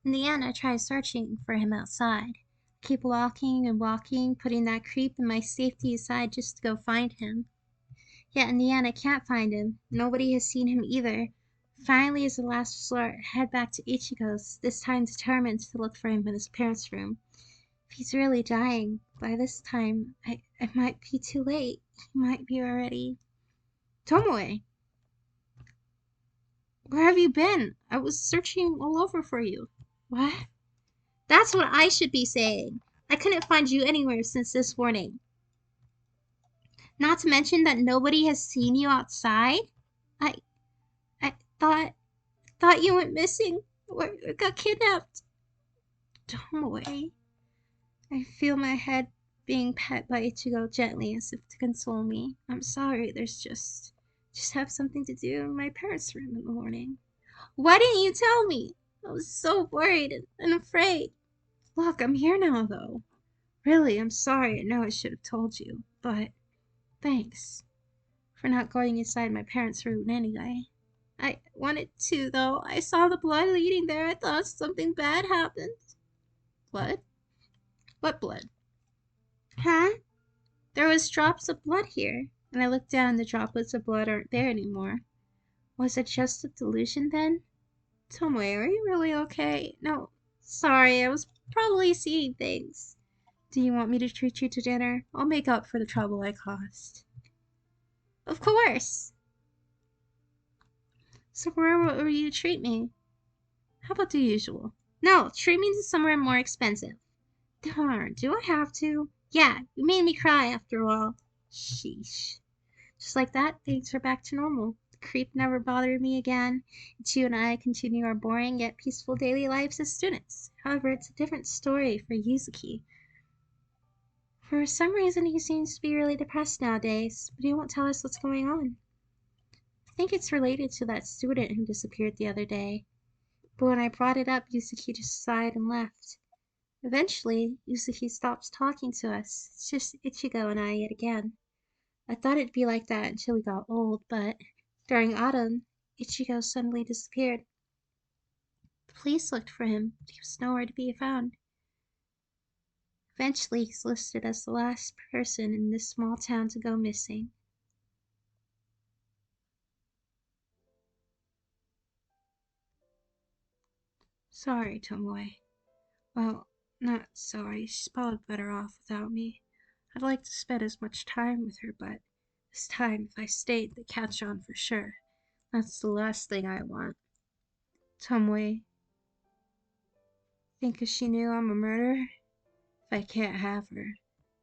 In the end, I try searching for him outside. Keep walking and walking, putting that creep and my safety aside just to go find him. Yet in the end, I can't find him. Nobody has seen him either. Finally, as a last resort, I head back to Ichigo's, this time determined to look for him in his parents' room. If he's really dying, by this time, I might be too late. He might be already... Tomoe! Where have you been? I was searching all over for you. What? That's what I should be saying. I couldn't find you anywhere since this morning. Not to mention that nobody has seen you outside. I thought you went missing or got kidnapped. Tomoe. I feel my head being pet by Ichigo gently as if to console me. I'm sorry, there's just have something to do in my parents' room in the morning. Why didn't you tell me? I was so worried and afraid. Look, I'm here now, though. Really, I'm sorry. I know I should have told you, but thanks for not going inside my parents' room anyway. wanted to, though. I saw the blood leading there. I thought something bad happened. Blood? What blood? Huh? There was drops of blood here, and I looked down. The droplets of blood aren't there anymore. Was it just a delusion then? Tomoe, are you really okay? No, sorry, I was probably seeing things. Do you want me to treat you to dinner? I'll make up for the trouble I caused. Of course! So where will you treat me? How about the usual? No, treat me to somewhere more expensive. Darn, do I have to? Yeah, you made me cry after all. Sheesh. Just like that, things are back to normal. The creep never bothered me again. Ichigo and I continue our boring yet peaceful daily lives as students. However, it's a different story for Yuzuki. For some reason, he seems to be really depressed nowadays, but he won't tell us what's going on. I think it's related to that student who disappeared the other day. But when I brought it up, Yuzuki just sighed and left. Eventually, Yuzuki stops talking to us. It's just Ichigo and I yet again. I thought it'd be like that until we got old, but during autumn, Ichigo suddenly disappeared. The police looked for him, but he was nowhere to be found. Eventually, he's listed as the last person in this small town to go missing. Sorry, Tomoe. Well, not sorry. She's probably better off without me. I'd like to spend as much time with her, but this time, if I stayed, they'd catch on for sure. That's the last thing I want. Tomoe, think if she knew I'm a murderer? If I can't have her,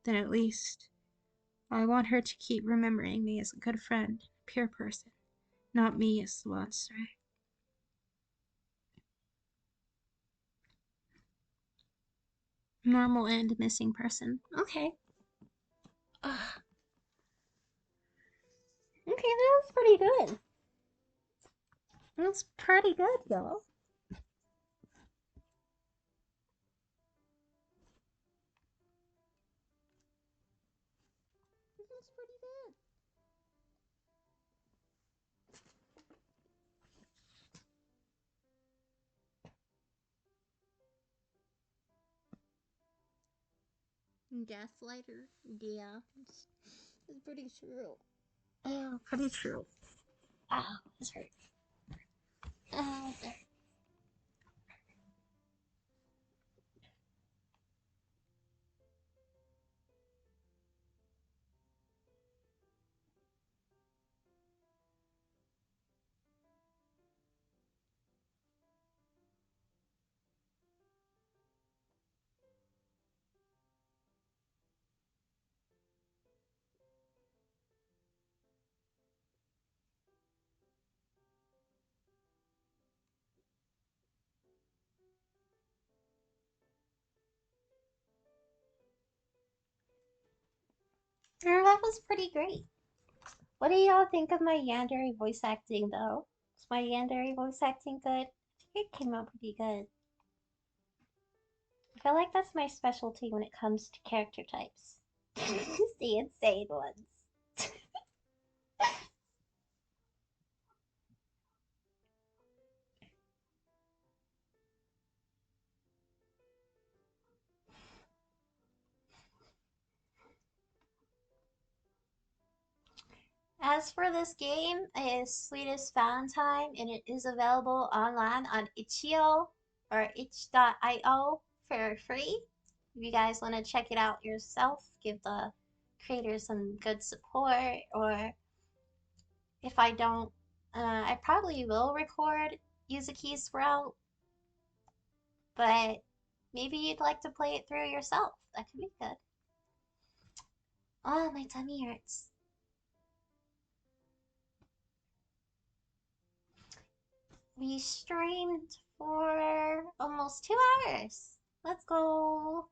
then at least I want her to keep remembering me as a good friend, a pure person, not me as the monster. Normal and missing person. Okay. Ugh. Okay, that was pretty good. That's pretty good, y'all. That's pretty good. Gaslighter? Yeah. It's pretty true. Oh, pretty true. Ow, this hurt. Ow, there. That was pretty great. What do y'all think of my yandere voice acting, though? Is my yandere voice acting good? I think it came out pretty good. I feel like that's my specialty when it comes to character types. The insane ones. As for this game, it is Sweetest Valentine, and it is available online on Itch.io or itch.io for free. If you guys want to check it out yourself, give the creators some good support, or if I don't, I probably will record Yuzuki's route, but maybe you'd like to play it through yourself. That could be good. Oh, my tummy hurts. We streamed for almost 2 hours. Let's go.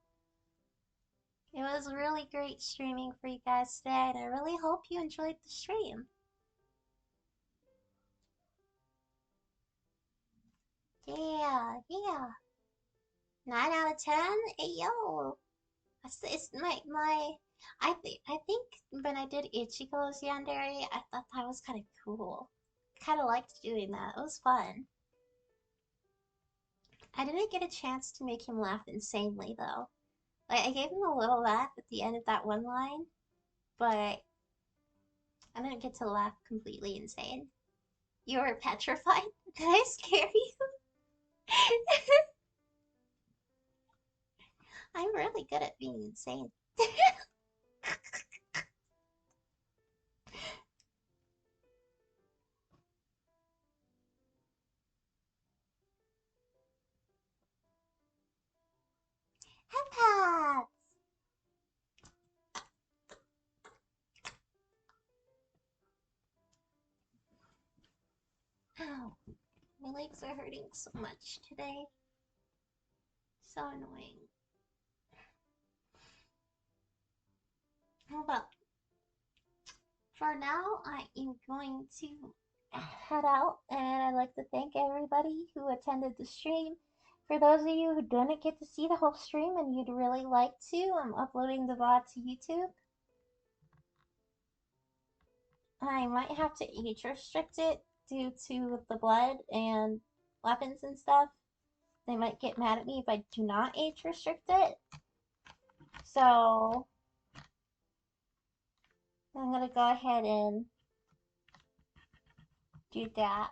It was really great streaming for you guys today, and I really hope you enjoyed the stream. Yeah, yeah. 9 out of 10? Hey, yo. It's I think when I did Ichigo's Yandere, I thought that was kind of cool. kind of liked doing that. It was fun. I didn't get a chance to make him laugh insanely though. Like I gave him a little laugh at the end of that one line, but I didn't get to laugh completely insane. You were petrified? Did I scare you? I'm really good at being insane. Empaths! Ow, my legs are hurting so much today. So annoying. Well, for now, I am going to head out, and I'd like to thank everybody who attended the stream. For those of you who didn't get to see the whole stream and you'd really like to, I'm uploading the VOD to YouTube. I might have to age restrict it due to the blood and weapons and stuff. They might get mad at me if I do not age restrict it. So I'm gonna go ahead and do that.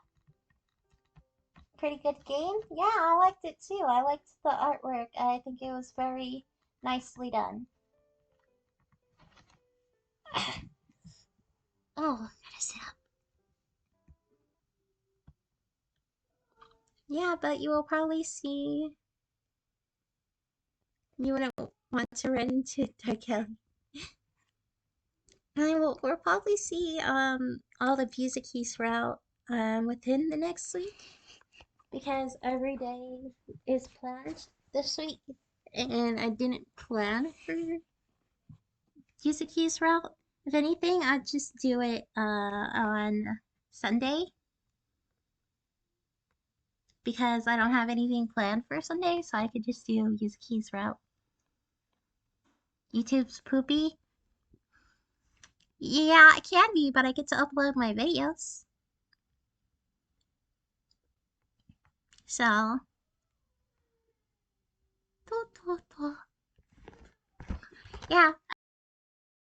Pretty good game? Yeah, I liked it too. I liked the artwork. I think it was very nicely done. Oh, gotta sit up. Yeah, but you will probably see. You wouldn't want to run into Dark Alley. We'll probably see all the music keys route within the next week because every day is planned this week, and I didn't plan for Yuzuki's route. If anything, I'd just do it on Sunday because I don't have anything planned for Sunday, so I could just do Yuzuki's route. YouTube's poopy. Yeah, it can be, but I get to upload my videos. So, yeah,